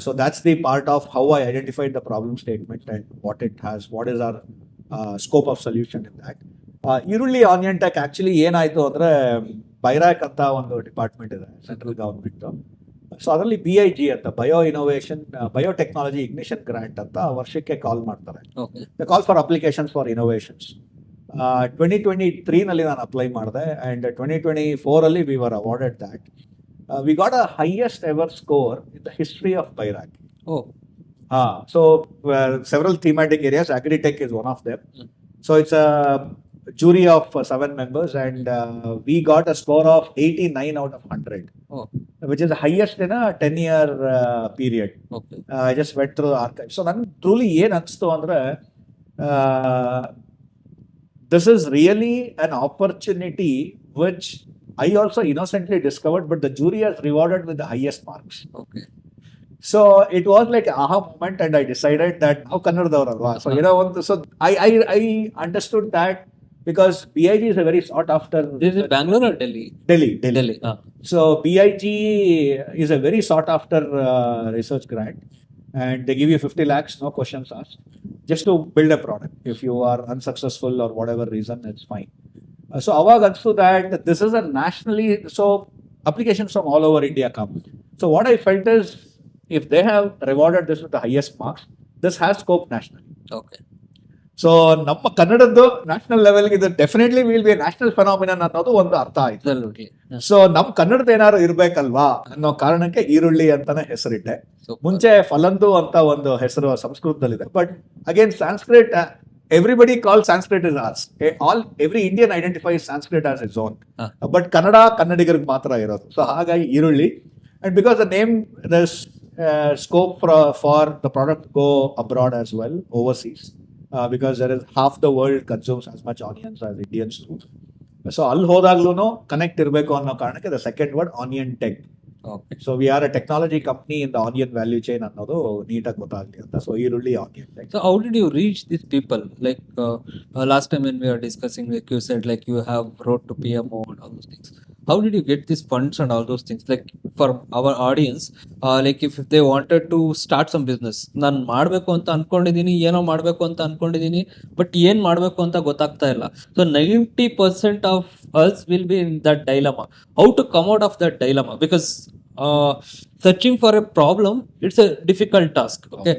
So that's the part of how I identified the problem statement and what it has, what is our scope of solution in that. ಈರುಳ್ಳಿ onion tech actually ಏನಾಯ್ತು ಅಂದ್ರೆ BIRAC ಅಂತ ಒಂದು ಡಿಪಾರ್ಟ್ಮೆಂಟ್ ಇದೆ ಸೆಂಟ್ರಲ್ ಗವರ್ಮೆಂಟ್. ಸೊ ಅದರಲ್ಲಿ BIG ಅಂತ biotechnology ignition grant ಅಂತ ವರ್ಷಕ್ಕೆ ಕಾಲ್ ಮಾಡ್ತಾರೆ. Call for applications for innovations. 2023 ನಲ್ಲಿ ನಾನು ಅಪ್ಲೈ ಮಾಡಿದೆ ಅಂಡ್ 2024 ಅಲ್ಲಿ we were awarded that. We got a highest ever score in the history of BIRAC. So several thematic areas, agri-tech is one of them. So it's a jury of 7 members and we got a score of 89 out of 100, which is the highest in a 10-year period. I just went through the archive. So nan truly ಏನು ಅನಿಸ್ತು ಅಂದ್ರೆ this is really an opportunity which I also innocently discovered, but the jury has rewarded with the highest marks. So it was like an aha moment and I decided that now kannadadavaru. So you know, so I understood that because BIG is a very sought after. This is Bangalore or Delhi? Delhi. So BIG is a very sought after research grant and they give you 50 lakhs, no questions asked, just to build a product. If you are unsuccessful or whatever reason, it's fine. So aವಾಗ ಅನ್ಸ್ತು that this is a nationally, so applications from all over India come. So what I felt is if they have rewarded this with the highest marks, this has scope nationally. So ನಮ್ಮ ಕನ್ನಡದ್ದು national ಲೆವೆಲ್ಗೆ ಇದು definitely will be national phenomenon ಅನ್ನೋದು ಒಂದು ಅರ್ಥ ಆಯ್ತು. So ನಮ್ ಕನ್ನಡದ ಏನಾದ್ರು ಇರ್ಬೇಕಲ್ವಾ ಅನ್ನೋ ಕಾರಣಕ್ಕೆ ಈರುಳ್ಳಿ ಅಂತಾನೆ ಹೆಸರಿಟ್ಟೆ. ಮುಂಚೆ ಫಲಂದು ಅಂತ ಒಂದು ಹೆಸರು ಸಂಸ್ಕೃತದಲ್ಲಿದೆ, but again Sanskrit everybody calls Sanskrit as ours. Every Indian identifies Sanskrit as its own. But Kannada, Kannadigarige ಮಾತ್ರ ಇರೋದು. So ಹಾಗಾಗಿ ಈರುಳ್ಳಿ. And because the name, there's scope for the product to go abroad as well, overseas. Because there is half the world consumes as much onions as Indians do. So ಅಲ್ಲಿ ಹೋದಾಗ್ಲೂ connect ಇರಬೇಕು ಅನ್ನೋ ಕಾರಣಕ್ಕೆ the second word onion tech. Okay. So we are a technology company in the onion value chain ಅನ್ನೋದು ನೀಟಾಗಿ ಗೊತ್ತಾಗ್ಲಿ ಅಂತ. So ಈರುಳ್ಳಿ onion tech. So how did you reach these people? Like last time when we were discussing, like you said, like you have wrote to PMO and all those things. How did you get these funds and all those things? Like for our audience, like if they wanted to start some business, ನಾನು ಮಾಡಬೇಕು ಅಂತ ಅನ್ಕೊಂಡಿದ್ದೀನಿ, ಏನೋ ಮಾಡಬೇಕು ಅಂತ ಅನ್ಕೊಂಡಿದ್ದೀನಿ, but ಏನು ಮಾಡಬೇಕು ಅಂತ ಗೊತ್ತಾಗ್ತಾ ಇಲ್ಲ. So 90% of us will be in that dilemma. How to come out of that dilemma? Because searching for a problem, it's a difficult task. Okay,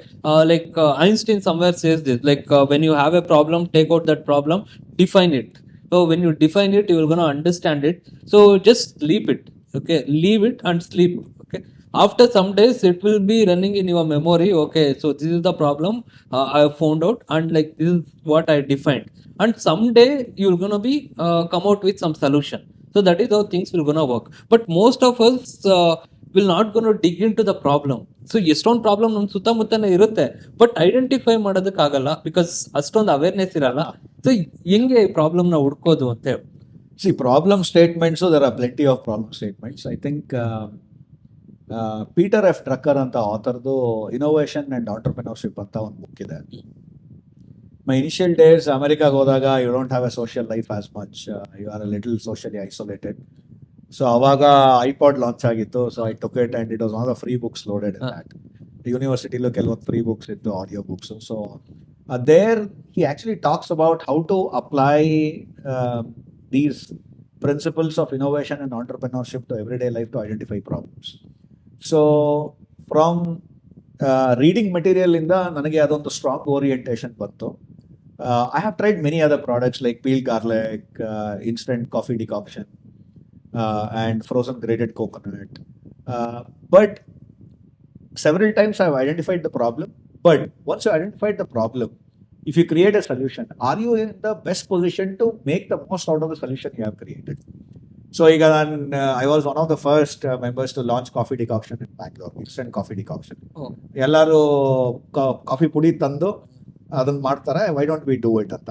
like Einstein somewhere says this, like when you have a problem, take out that problem, define it. So when you define it, you are going to understand it. So just leave it. Okay, leave it and sleep. Okay, after some days it will be running in your memory. Okay, so this is the problem I have found out, and like this is what I defined, and someday you're going to be come out with some solution. So that is how things will gonna work. But most of us will not gonna dig into the problem. So ಎಷ್ಟೊಂದು problem ನಮ್ಮ ಸುತ್ತಮುತ್ತನೇ ಇರುತ್ತೆ, but identify ಮಾಡೋದಕ್ಕಾಗಲ್ಲ, because ಅಷ್ಟೊಂದು awareness ಇರಲ್ಲ. So ಹೆಂಗೆ ಪ್ರಾಬ್ಲಮ್ನ ಹುಡ್ಕೋದು ಅಂತ ಹೇಳಿ. See, problem statements, so there are plenty of problem statements. I think Peter F. Drucker ಅಂತ ಆಥರ್ದು Innovation and Entrepreneurship ಅಂತ ಒಂದು ಬುಕ್ ಇದೆ. My initial days, ಅಮೆರಿಕಾಗೆ ಹೋದಾಗ you don't have a social life as much. You are a little socially isolated. So ಅವಾಗ iPod launch ಆಗಿತ್ತು. So I took it and it was one of the free books loaded in that. ಯೂನಿವರ್ಸಿಟಿಲೂ ಕೆಲವೊಂದು free books ಇತ್ತು, audio books. So there he actually talks about how to apply these principles of innovation and entrepreneurship to everyday life to identify problems. So from reading material ಇಂದ ನನಗೆ ಅದೊಂದು strong orientation ಬಂತು. I have tried many other products like peeled garlic, instant coffee decoction, and frozen grated coconut. But several times I've identified the problem. But once you identified the problem, if you create a solution, are you in the best position to make the most out of the solution you have created? So I was one of the first members to launch coffee decoction in Bangalore, instant coffee decoction. ಎಲ್ಲರೂ coffee ಪುಡಿ ತಂದು ಅದನ್ನ ಮಾಡ್ತಾರೆ, why don't we do it ಅಂತ.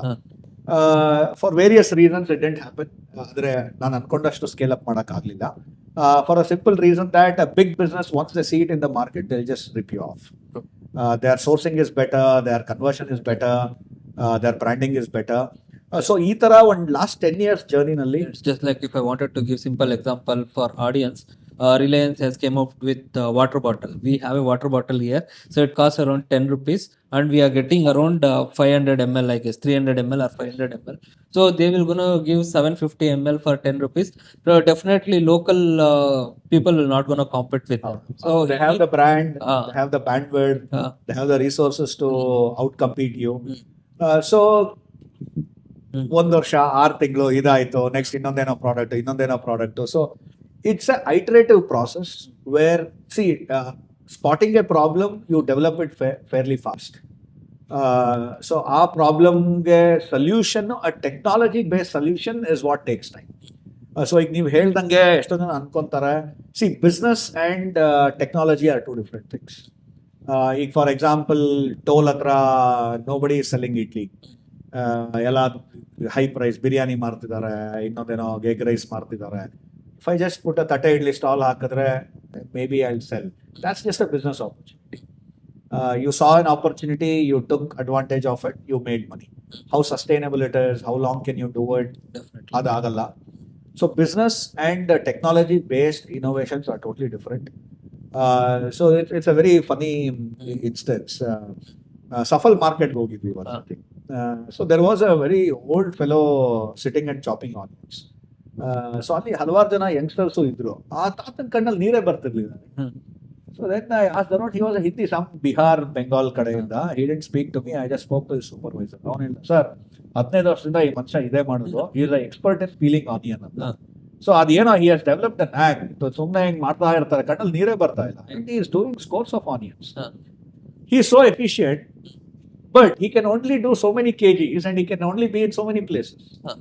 For various reasons it didn't happen. ಆದರೆ ನಾನು ಅನ್ಕೊಂಡಷ್ಟು scale up ಮಾಡೋಕ್ಕಾಗಲಿಲ್ಲ. For a simple reason that a big business, once they see it in the market, they'll just rip you off. Their sourcing is better, their conversion is better, their branding is better. So ಈ ತರ ಒಂದು last 10 years journey ನಲ್ಲಿ, it's just like if I wanted to give simple example for audience, Reliance has came up with water bottle. We have a water bottle here, so it costs around 10 rupees, and we are getting around 500 ml, I guess 300 ml or 500 ml. So they will gonna give 750 ml for 10 rupees. So definitely local people will not gonna compete with them. So they have the brand, they have the bandwidth, they have the resources to outcompete you. So ಒಂದು ವರ್ಷ 6 ತಿಂಗಳು ಇದಾಯ್ತು, next ಇನ್ನೊಂದೇನೋ product. So it's a iterative process where spotting a problem, you develop it fairly fast. So ಆ ಪ್ರಾಬ್ಲಮ್ಗೆ solution, a technology based solution is what takes time. So ಈಗ ನೀವು ಹೇಳ್ದಂಗೆ ಎಷ್ಟೋ ಜನ ಅನ್ಕೊಂತಾರೆ, business and technology are 2 different things. ಈಗ for example toll ಹತ್ರ ನೋಬಡಿ ಇಸ್ ಸೆಲ್ಲಿಂಗ್ ಇಡ್ಲಿ, ಎಲ್ಲ ಹೈ ಪ್ರೈಸ್ ಬಿರಿಯಾನಿ ಮಾಡ್ತಿದ್ದಾರೆ, ಇನ್ನೊಂದೇನೋ ಎಗ್ ರೈಸ್ ಮಾಡ್ತಿದ್ದಾರೆ. ಇಫ್ ಐ ಜಸ್ಟ್ ಪುಟ್ ಅ ತಟ್ಟೆ ಇಡ್ಲಿ ಸ್ಟಾಲ್ ಹಾಕಿದ್ರೆ may be I will cell. That's just a business opportunity. You saw an opportunity, you took advantage of it, you made money. How sustainable it is, how long can you do it? definitely ಅದು ಆಗಲ್ಲ. So business and technology based innovations are totally different. So it's a very funny instance. Safal market ಹೋಗಿದ್ವಿ ಒಂದ್ಸತಿ. So there was a very old fellow sitting and chopping onions. So ಅಲ್ಲಿ ಹಲವಾರು ಜನ youngsters ಇದ್ರು. ಆ ತಾತನ ಕಣ್ಣಲ್ಲಿ ನೀರೇ ಬರ್ತಿರ್ಲಿಲ್ಲ. So then I asked around, he was a Hindi, some Bihar, Bengal ಕಡೆಯಿಂದ. He didn't speak to me, I just spoke to his supervisor. ಅವನು ಹೇಳಿದ, ಸರ್ 15 ವರ್ಷದಿಂದ ಈ ಮನುಷ್ಯ ಇದೇ ಮಾಡೋದು, he is an expert in peeling onion ಅಂತ. So ಅದೇನೋ he has developed an act. ಸುಮ್ಮನೆ ಹಿಂಗೆ ಮಾಡ್ತಾ ಇರ್ತಾರೆ, ಕಣ್ಣಲ್ಲಿ ನೀರೇ ಬರ್ತಾ ಇಲ್ಲ. And he is doing scores of onions. He is so efficient. but he can only do so many kgs and he can only be in so many places. Huh.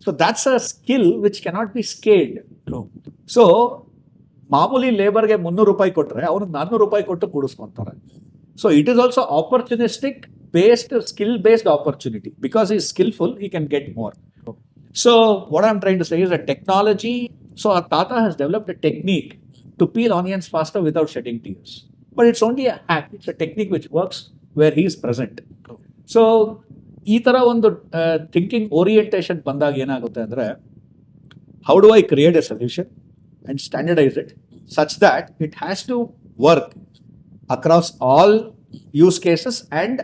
So that's a skill which cannot be scaled. True. So ಮಾಮೂಲಿ ಲೇಬರ್ಗೆ 300 ರೂಪಾಯಿ ಕೊಟ್ಟರೆ ಅವ್ನಿಗೆ 400 ರೂಪಾಯಿ ಕೊಟ್ಟು ಕೂಡಿಸ್ಕೊಂತಾರೆ. So it is also opportunistic based skill based opportunity because he's skillful he can get more. So what I'm trying to say is that technology, so our Tata has developed a technique to peel onions faster without shedding tears. But it's only a hack. It's a technique which works where he is present. So ಈ ಥರ ಒಂದು thinking orientation ಬಂದಾಗ ಏನಾಗುತ್ತೆ ಅಂದರೆ, how do I create a solution and standardize it such that it has to work across all use cases and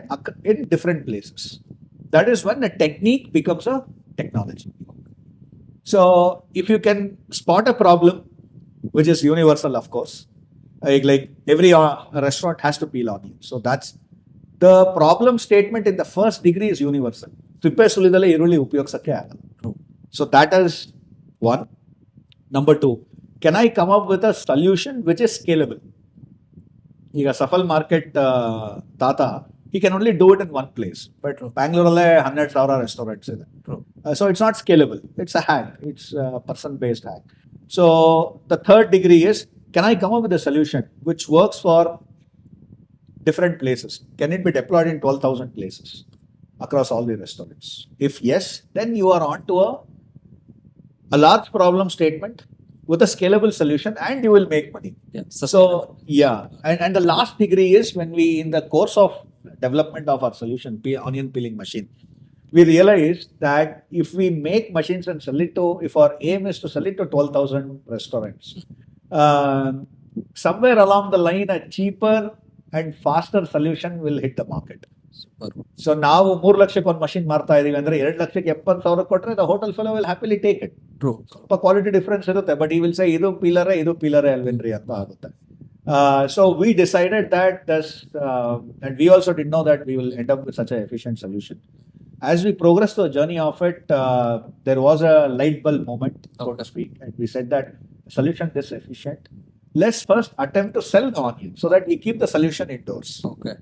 in different places. That is when a technique becomes a technology. So if you can spot a problem, which is universal, of course, like every restaurant has to peel onions. So that's the problem statement in the first degree is universal. Tippe sulidale ಈರುಳ್ಳಿ ಉಪಯೋಗಿಸಕ್ಕೆ ಆಗಲ್ಲ. So that is one. Number two, can I come up with a solution which is scalable? ಈಗ Safal market ತಾತ, he can only do it in one place. But ಬ್ಯಾಂಗ್ಳೂರಲ್ಲೇ 12,000 restaurants ಇದೆ. So it's not scalable. It's a hack. It's a person-based hack. So the third degree is, can I come up with a solution which works for different places? Can it be deployed in 12,000 places across all the restaurants? If yes, then you are on to a large problem statement with a scalable solution and you will make money. Yeah. So yeah, and the last degree is when we, in the course of development of our solution, onion peeling machine, we realized that if we make machines and sell it to, if our aim is to sell it to 12,000 restaurants, somewhere along the line a cheaper and faster solution will hit the market. Super. So ನಾವು 3 ಲಕ್ಷಕ್ಕೆ ಒಂದು machine ಮಾರ್ತಾ ಇದೀವಿ ಅಂದ್ರೆ 2,70,000 ಕೊಟ್ಟರೆ the hotel fellow will happily take it. True. ಸ್ವಲ್ಪ quality difference ಇರುತ್ತೆ, but he will say ಇದು ಪೀಲರೇ ಅಲ್ವೇನ್ರಿ ಅಂತ ಆಗುತ್ತೆ. So we decided that thus and we also did know that we will end up with such a efficient solution. As we progressed the journey of it, there was a light bulb moment, so to speak, and we said that solution this efficient, let's first attempt to sell the onion so that we keep the solution indoors. Okay.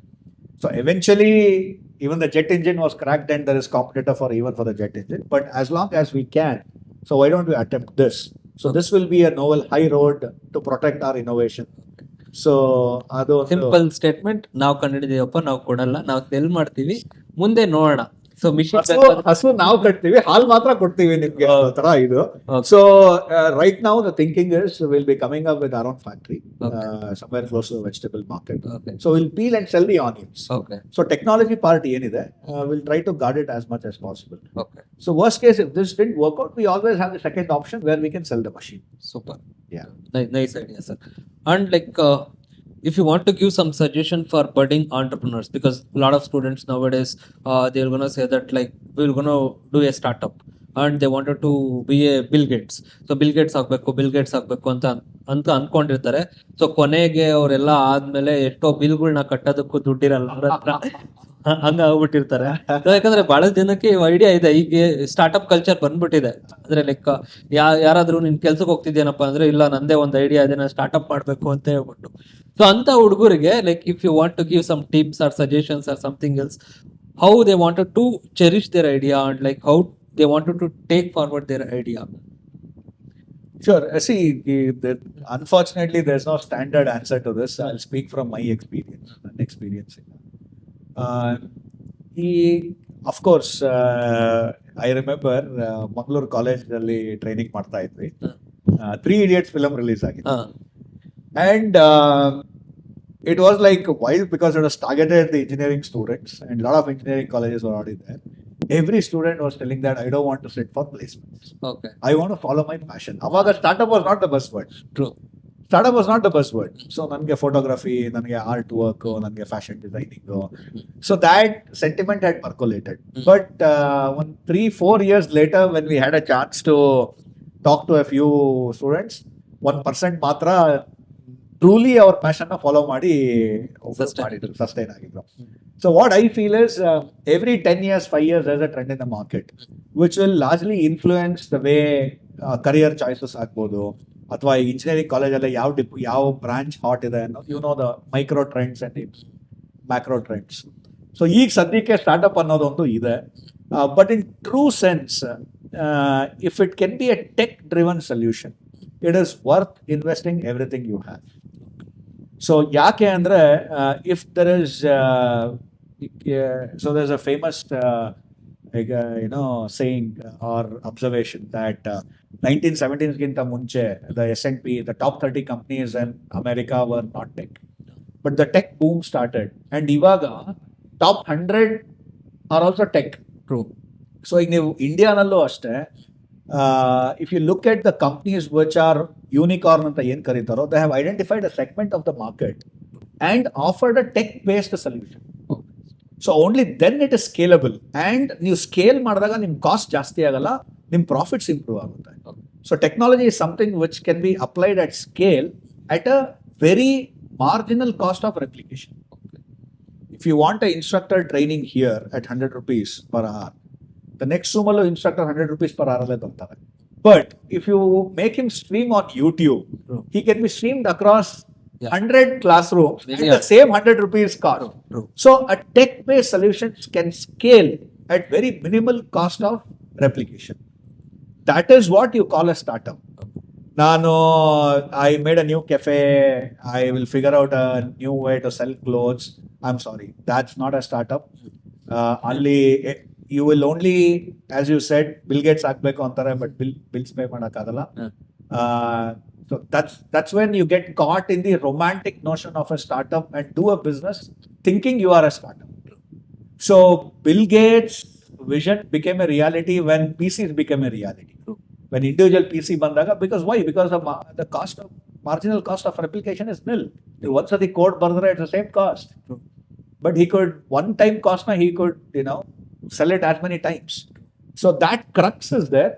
So eventually, even the jet engine was cracked and there is competitor for even for the jet engine. But as long as we can, so why don't we attempt this? So this will be a novel high road to protect our innovation. So ಅದು simple statement, ನಾವು ಕಂಡಿದ್ದೀವಪ್ಪ, ನಾವು ಕೊಡಲ್ಲ, ನಾವು cell ಮಾಡ್ತೀವಿ, ಮುಂದೆ ನೋಡೋಣ. So ಹಸು ನಾವು ಕಟ್ತೀವಿ, ಹಾಲು ಮಾತ್ರ ಕೊಡ್ತೀವಿ ನಿಮ್ಗೆ ತರ ಇದು. So right now the thinking is will be coming up with our own factory somewhere close to the vegetable market. So we'll peel and sell the onions. Okay. So technology part ಏನಿದೆ, we'll try to guard it as much as possible. Okay. So worst case, if this didn't work out, we always have the second option where we can sell the machine. Super. Yeah. Nice idea, sir. And like if you want to give some suggestion for budding entrepreneurs, because a lot of students nowadays they're gonna say that like we're gonna do a startup and they wanted to be a Bill Gates. So Bill Gates ಆಗ್ಬೇಕು ಅಂತ ಅನ್ಕೊಂಡಿರ್ತಾರೆ. So ಕೊನೆಗೆ ಅವರೆಲ್ಲ ಆದ್ಮೇಲೆ ಎಷ್ಟೋ ಬಿಲ್ಗಳನ್ನ ಕಟ್ಟೋದಕ್ಕೂ ದುಡ್ಡಿರಲ್ಲ ಅವ್ರ ಹತ್ರ, ಹಂಗ ಆಗ್ಬಿಟ್ಟಿರ್ತಾರೆ. ಯಾಕಂದ್ರೆ ಬಹಳ ಜನಕ್ಕೆ ಐಡಿಯಾ ಇದೆ, ಈಗ ಸ್ಟಾರ್ಟ್ಅಪ್ ಕಲ್ಚರ್ ಬಂದ್ಬಿಟ್ಟಿದೆ. ಅಂದ್ರೆ ಲೈಕ್ ಯಾರಾದ್ರೂ ನಿನ್ ಕೆಲ್ಸಕ್ಕೆ ಹೋಗ್ತಿದ್ದೇನಪ್ಪ ಅಂದ್ರೆ, ಇಲ್ಲ ನಂದೇ ಒಂದು ಐಡಿಯಾ ಇದೆ, ನಾನು ಸ್ಟಾರ್ಟ್ಅಪ್ ಮಾಡ್ಬೇಕು ಅಂತ ಹೇಳ್ಬಿಟ್ಟು. ಸೊ ಅಂತ ಹುಡುಗರಿಗೆ like if you want to give some tips or suggestions or something else, how they wanted to cherish their idea and like how they wanted to take forward their idea. Sure. See, unfortunately, there's no standard answer to this. I'll speak from my experience and experiencing. Of course, I remember Mangalore College ಅಲ್ಲಿ training ಮಾಡ್ತಾ ಇದ್ವಿ. 3 Idiots film release ಆಗಿತ್ತು. And it was like wild because it was targeted at the engineering students and a lot of engineering colleges were already there. Every student was telling that I don't want to sit for placements. Okay. I want to follow my passion. Avaga startup was not the buzzword. True. Startup was not the buzzword. So ನನಗೆ photography, ನನಗೆ art work, ನನಗೆ fashion designing. So that sentiment had percolated. But 3-4 years later, when we had a chance to talk to a few students, 1% ಮಾತ್ರ truly our passion follow ಮಾಡಿ sustain ಆಗಿದ್ರು. So what I feel is every 10 years, 5 years, there's a trend in the market which will largely influence the way career choices ಆಗ್ಬೋದು, ಅಥವಾ engineering ಕಾಲೇಜಲ್ಲಿ ಯಾವ branch hot ಇದೆ ಅನ್ನೋದು, you know the micro trends and macro trends. So ಈಗ ಸದ್ಯಕ್ಕೆ startup ಅನ್ನೋದೊಂದು ಇದೆ. But in true sense, if it can be a tech driven solution, it is worth investing everything you have. So ಯಾಕೆ ಅಂದರೆ, if there is so there is a famous saying or observation that 1970ಗಿಂತ ಮುಂಚೆ the S&P, the top 30 companies in America were not tech. But the tech boom started. And ಇವಾಗ top 100 are also tech. True. So ಈಗ ನೀವು ಇಂಡಿಯಾನಲ್ಲೂ ಅಷ್ಟೇ, if you look at the companies which are unicorn ಅಂತ ಏನು ಕರೀತಾರೋ, they have identified a segment of the market and offered a tech based solution. So only then it is scalable. And ನೀವು scale ಮಾಡಿದಾಗ ನಿಮ್ಮ cost ಜಾಸ್ತಿ ಆಗಲ್ಲ, ನಿಮ್ಮ profits improve ಆಗುತ್ತೆ. So technology is something which can be applied at scale at a very marginal cost of replication. If you want an instructor training here at 100 rupees per hour, the next Sumo instructor 100 rupees per hour le donತಾರೆ. But if you make him stream on YouTube, he can be streamed across 100 classrooms at the same 100 rupees cost. So a tech-based solutions can scale at very minimal cost of replication. That is what you call a startup. I made a new cafe, I will figure out a new way to sell clothes. I'm sorry, that's not a startup. Only you will only, as you said, Bill Gates ಆಗ್ಬೇಕು ಅಂತಾರೆ, but bills pay ಮಾಡಕ್ಕಾಗಲ್ಲ. So that's when you get caught in the romantic notion of a startup and do a business thinking you are a startup. So Bill Gates' vision became a reality when PCs became a reality. When individual PC ಬಂದಾಗ, because why? Because the marginal cost of replication is nil. Once the code ಬರೆದ್ರೆ it's the same cost. But he could, one time cost he could, sell it as many times. So that crux is there.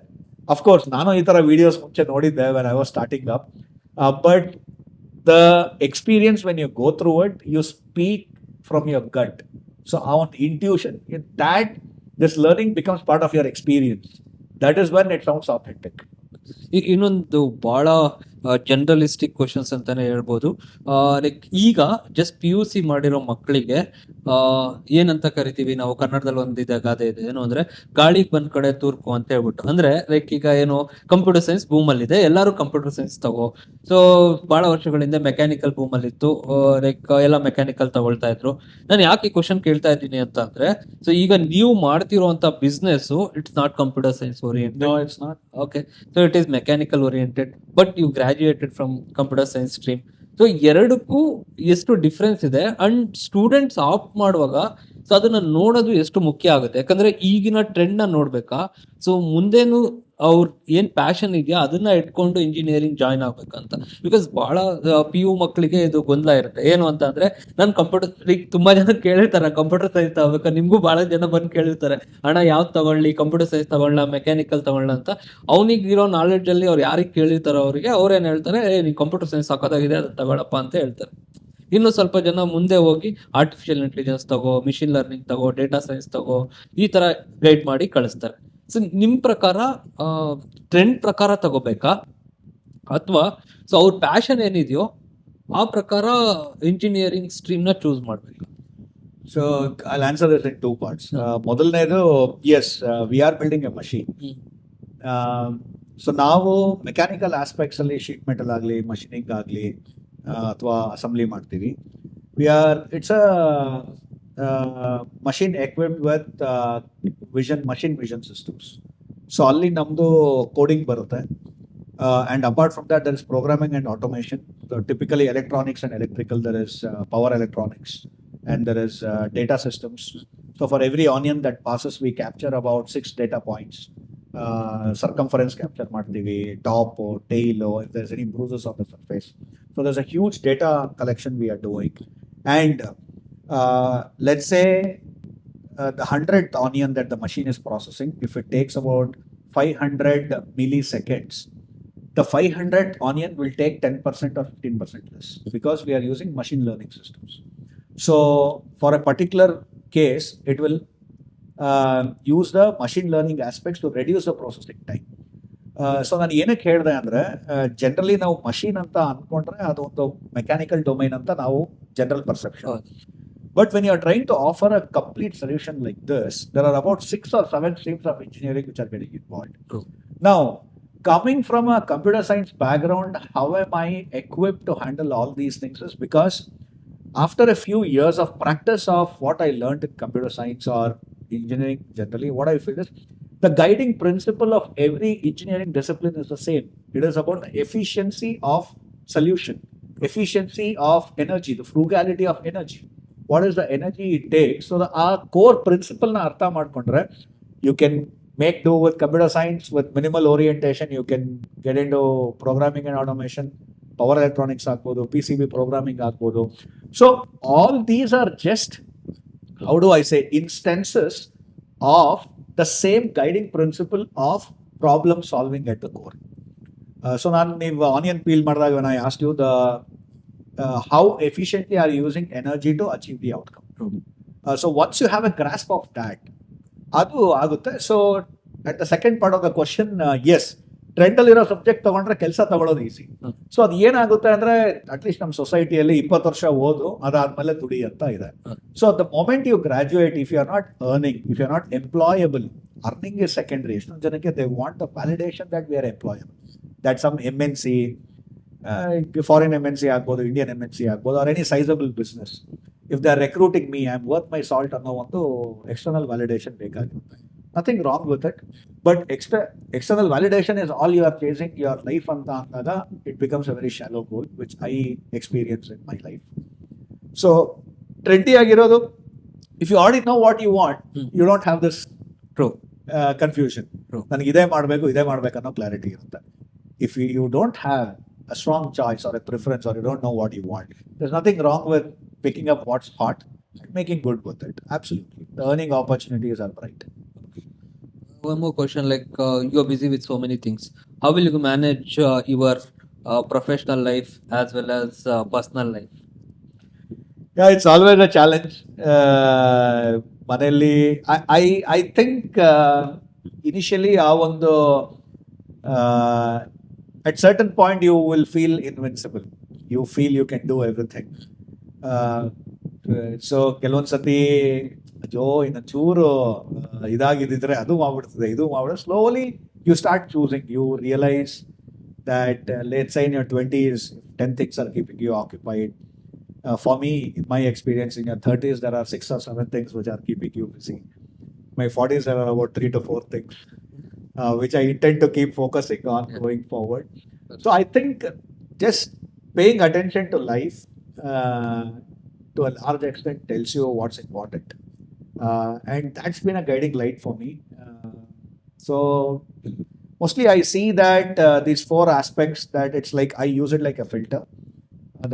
Of course, ನಾನು ಈ ಥರ videos ಮುಂಚೆ ನೋಡಿದ್ದೆ when I was starting up. But the experience when you go through it, you speak from your gut. So our intuition, in that this learning becomes part of your experience. That is when it sounds authentic. ಇನ್ನೊಂದು ಬಹಳ ಜನರಲಿಸ್ಟಿಕ್ questions ಅಂತಾನೆ ಹೇಳ್ಬೋದು. Like ಈಗ just PUC ಮಾಡಿರೋ ಮಕ್ಕಳಿಗೆ ಏನಂತ ಕರಿತೀವಿ ನಾವು ಕನ್ನಡದಲ್ಲಿ ಒಂದಿದೆ ಗಾದೆ ಇದೆ, ಏನು ಅಂದ್ರೆ ಗಾಳಿಗೆ ಬಂದ್ ಕಡೆ ತೂರ್ಕು ಅಂತ ಹೇಳ್ಬಿಟ್ಟು. ಅಂದ್ರೆ ಲೈಕ್ ಈಗ ಏನು ಕಂಪ್ಯೂಟರ್ ಸೈನ್ಸ್ ಬೂಮಲ್ಲಿ ಇದೆ, ಎಲ್ಲರೂ ಕಂಪ್ಯೂಟರ್ ಸೈನ್ಸ್ ತಗೋ. ಸೊ ಬಹಳ ವರ್ಷಗಳಿಂದ ಮೆಕ್ಯಾನಿಕಲ್ ಬೂಮಲ್ಲಿ ಇತ್ತು, ಲೈಕ್ ಎಲ್ಲ ಮೆಕ್ಯಾನಿಕಲ್ ತಗೊಳ್ತಾ ಇದ್ರು. ನಾನು ಯಾಕೆ ಈ ಕ್ವಶನ್ ಕೇಳ್ತಾ ಇದ್ದೀನಿ ಅಂತ ಅಂದ್ರೆ, ಸೊ ಈಗ ನೀವು ಮಾಡ್ತಿರೋಂತ business it's not computer science oriented. No, it's not. Okay, so it is mechanical oriented, but you graduated from computer science stream. So ಎರಡಕ್ಕೂ ಎಷ್ಟು ಡಿಫ್ರೆನ್ಸ್ ಇದೆ, ಅಂಡ್ ಸ್ಟೂಡೆಂಟ್ಸ್ ಆಪ್ಟ್ ಮಾಡುವಾಗ ಸೊ ಅದನ್ನ ನೋಡೋದು ಎಷ್ಟು ಮುಖ್ಯ ಆಗುತ್ತೆ. ಯಾಕಂದ್ರೆ ಈಗಿನ ಟ್ರೆಂಡ್ ನ ನೋಡ್ಬೇಕಾ, ಸೊ ಮುಂದೇನು ಅವ್ರ ಏನ್ ಪ್ಯಾಷನ್ ಇದೆಯಾ ಅದನ್ನ ಇಟ್ಕೊಂಡು ಇಂಜಿನಿಯರಿಂಗ್ ಜಾಯ್ನ್ ಆಗ್ಬೇಕಂತ. ಬಿಕಾಸ್ ಬಹಳ PU ಮಕ್ಕಳಿಗೆ ಇದು ಗೊಂದಲ ಇರುತ್ತೆ. ಏನು ಅಂತ ಅಂದ್ರೆ, ನಾನು ಕಂಪ್ಯೂಟರ್, ಈಗ ತುಂಬಾ ಜನ ಕೇಳಿರ್ತಾರೆ ಕಂಪ್ಯೂಟರ್ ಸೈನ್ಸ್ ತಗೋಬೇಕಾ, ನಿಮ್ಗೂ ಬಹಳ ಜನ ಬಂದು ಕೇಳಿರ್ತಾರೆ, ಅಣ್ಣ ಯಾವ್ದು ತಗೊಳ್ಳಿ, ಕಂಪ್ಯೂಟರ್ ಸೈನ್ಸ್ ತಗೊಳ್ಳ ಮೆಕ್ಯಾನಿಕಲ್ ತಗೊಳ್ಳ ಅಂತ. ಅವನಿಗಿರೋ ನಾಲೆಡ್ಜ್ ಅಲ್ಲಿ ಅವ್ರು ಯಾರಿಗೆ ಕೇಳಿರ್ತಾರೋ ಅವ್ರಿಗೆ ಅವ್ರೇನ್ ಹೇಳ್ತಾರೆ, ನೀನ್ ಕಂಪ್ಯೂಟರ್ ಸೈನ್ಸ್ ಸಾಕೋದಾಗಿದೆ ಅದನ್ನ ತಗೊಳಪ್ಪ ಅಂತ ಹೇಳ್ತಾರೆ. ಇನ್ನು ಸ್ವಲ್ಪ ಜನ ಮುಂದೆ ಹೋಗಿ ಆರ್ಟಿಫಿಷಿಯಲ್ ಇಂಟೆಲಿಜೆನ್ಸ್ ತಗೋ, ಮಿಷಿನ್ ಲರ್ನಿಂಗ್ ತಗೋ, ಡೇಟಾ ಸೈನ್ಸ್ ತಗೋ, ಈ ತರ ಗೈಡ್ ಮಾಡಿ ಕಳಿಸ್ತಾರೆ. ಸೊ ನಿಮ್ ಪ್ರಕಾರ ಟ್ರೆಂಡ್ ಪ್ರಕಾರ ತಗೋಬೇಕಾ, ಅಥವಾ ಸೊ ಅವ್ರ ಪ್ಯಾಷನ್ ಏನಿದೆಯೋ ಆ ಪ್ರಕಾರ ಇಂಜಿನಿಯರಿಂಗ್ ಸ್ಟ್ರೀಮ್ ನ ಚೂಸ್ ಮಾಡ್ಬೇಕಾ? So I'll answer this in two parts. ಮೊದಲನೇದು, yes, we are building a machine. So ನಾವು ಮೆಕ್ಯಾನಿಕಲ್ ಆಸ್ಪೆಕ್ಟ್ಸ್ ಅಲ್ಲಿ ಶೀಟ್ ಮೆಟಲ್ ಆಗಲಿ, ಮಷಿನಿಂಗ್ ಆಗಲಿ ಅಥವಾ ಅಸೆಂಬ್ಲಿ ಮಾಡ್ತೀವಿ. It's a machine equipped with machine vision systems. So ಅಲ್ಲಿ ನಮ್ಮದು ಕೋಡಿಂಗ್ ಬರುತ್ತೆ. And apart from that, there is programming and automation. So typically electronics and electrical, there is power electronics, and there is data systems. So for every onion that passes, we capture about 6 data points. Circumference capture ಮಾಡ್ತೀವಿ, top or tail, or if there's any bruises on the surface. So there's a huge data collection we are doing. And let's say the 100th onion that the machine is processing, if it takes about 500 milliseconds, the 500th onion will take 10% or 15% less, because we are using machine learning systems. So for a particular case, it will use the machine learning aspects to reduce the processing time. So ನಾನು ಏನಕ್ಕೆ ಹೇಳಿದೆ ಅಂದರೆ, generally ನಾವು machine ಅಂತ ಅಂದ್ಕೊಂಡ್ರೆ ಅದೊಂದು mechanical domain ಅಂತ ನಾವು general perception. But when you're trying to offer a complete solution like this, there are about 6 or 7 streams of engineering which are getting involved. True. Now, coming from a computer science background, how am I equipped to handle all these things is because after a few years of practice of what I learned in computer science or engineering generally, what I feel is the guiding principle of every engineering discipline is the same. It is about the efficiency of solution, efficiency of energy, the frugality of energy. What is the energy it takes? So the our core principle na artha ಮಾಡ್ಕೊಂಡ್ರೆ, you can make do with computer science with minimal orientation. You can get into programming and automation, power electronics ಆಗ್ಬೋದು, PCB programming ಆಗ್ಬೋದು. So all these are just, how do I say, instances of the same guiding principle of problem solving at the core. So ನಾನು ನೀವು onion peel ಮಾಡಿದಾಗ when I asked you the how efficiently are you using energy to achieve the outcome. So once you have a grasp of that, ಅದು ಆಗುತ್ತೆ. So at the second part of the question, yes, trend ಅಲ್ಲಿರೋ subject ತಗೊಂಡ್ರೆ ಕೆಲಸ ತಗೊಳ್ಳೋದು easy. So ಅದು ಏನಾಗುತ್ತೆ ಅಂದ್ರೆ, at least ನಮ್ಮ ಸೊಸೈಟಿಯಲ್ಲಿ 20 ವರ್ಷ ಓದು, ಅದಾದ್ಮೇಲೆ ದುಡಿ ಅಂತ ಇದೆ. So the moment you graduate, if you are not earning, if you are not employable, earning is secondary. ಎಷ್ಟೊಂದು ಜನಕ್ಕೆ they want the validation that we are employable, that some MNC, foreign MNC ಆಗ್ಬೋದು, Indian MNC ಆಗ್ಬೋದು, or any sizable business, if they are recruiting me, I am worth my salt ಅನ್ನೋ ಒಂದು external validation ಬೇಕಾಗಿರುತ್ತೆ. Nothing wrong with it, but external validation is all you are chasing your life anta andaga, it becomes a very shallow goal, which I experienced in my life. So trendy ಆಗಿರೋದು, if you already know what you want, you don't have this True. confusion. True. ನನಗೆ ಇದೇ ಮಾಡಬೇಕು ಅನ್ನೋ clarity ಇರುತ್ತೆ. If you don't have a strong choice or a preference, or you don't know what you want, there's nothing wrong with picking up what's hot and making good with it. Absolutely, the earning opportunities are bright. One more question, like you're busy with so many things. How will you manage your professional life as well as personal life? Yeah, it's always a challenge. ಮನೆಯಲ್ಲಿ I think initially ಆ ಒಂದು at certain point you will feel invincible. You feel you can do everything. So ಕೆಲವೊಂದು ಸತಿ ಅಯ್ಯೋ ಇನ್ನು ಚೂರು ಇದಾಗಿದ್ದಿದ್ರೆ ಅದು ಮಾಡ್ಬಿಡ್ತದೆ, ಇದು ಮಾಡ್ಬಿಡ್ತದೆ. Slowly you start choosing. You realise that let's say in your 20s, 10 things are keeping you occupied. For me, in my experience, in your 30s, there are 6 or 7 things which are keeping you busy. My 40s, there are about 3 to 4 things which I intend to keep focusing on going forward. So I think just paying attention to life to a large extent tells you what's important. And that's been a guiding light for me. So mostly I see that these 4 aspects, that it's like I use it like a filter.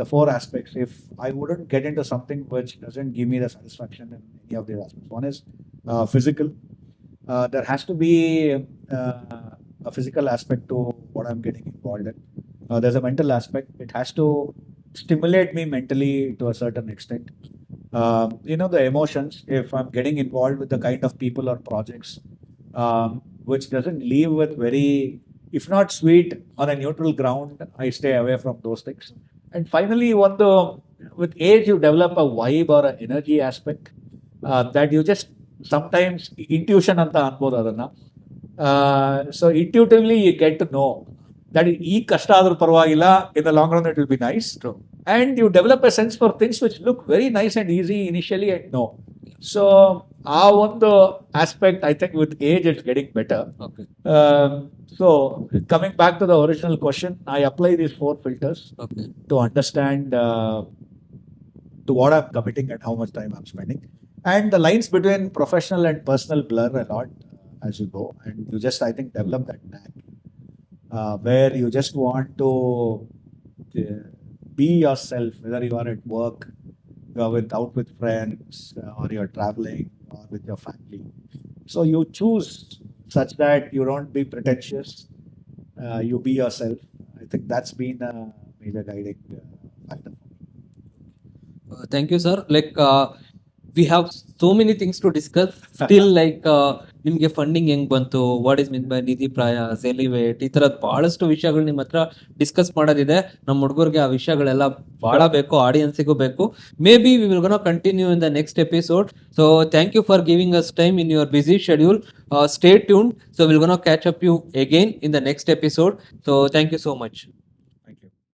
The 4 aspects, if I wouldn't get into something which doesn't give me the satisfaction in any of these aspects. One is physical. There has to be a physical aspect to what I'm getting involved in. There's a mental aspect. It has to stimulate me mentally to a certain extent. The emotions, if I'm getting involved with the kind of people or projects which doesn't leave with very, if not sweet, on a neutral ground, I stay away from those things. And finally, with age, you develop a vibe or an energy aspect that you just sometimes intuition anta ಅನ್ಬೋದು ಅದನ್ನ. So intuitively you get to know that ಈ ಕಷ್ಟ ಆದ್ರೂ ಪರವಾಗಿಲ್ಲ, in the long run it will be nice. True. And you develop a sense for things which look very nice and easy initially, and no. So ಆ ಒಂದು aspect, I think with age it's getting better. Okay. So coming back to the original question, I apply these 4 filters Okay. to understand to what I'm committing and how much time I'm spending. And the lines between professional and personal blur a lot as you go. And you just, I think, develop that knack where you just want to be yourself, whether you are at work, you are out with friends, or you're traveling, or with your family. So you choose such that you don't be pretentious, you be yourself. I think that's been a major guiding factor. Thank you, sir. Like we have so many things to discuss still like ನಿಮ್ಗೆ funding ಹೆಂಗ್ ಬಂತು, what is mean by Nidhi Prayas, elevate, ಈ ತರದ್ ಬಹಳಷ್ಟು ವಿಷಯಗಳು ನಿಮ್ಮ ಹತ್ರ discuss ಮಾಡೋದಿದೆ. ನಮ್ಮ ಹುಡುಗರಿಗೆ ಆ ವಿಷಯಗಳೆಲ್ಲ ಬಹಳ ಬೇಕು, ಆಡಿಯನ್ಸಿಗೂ ಬೇಕು. Maybe we will gonna continue in the next episode. So thank you for giving us time in your busy schedule. Stay tuned. So we're gonna catch up you again in the next episode. So thank you so much.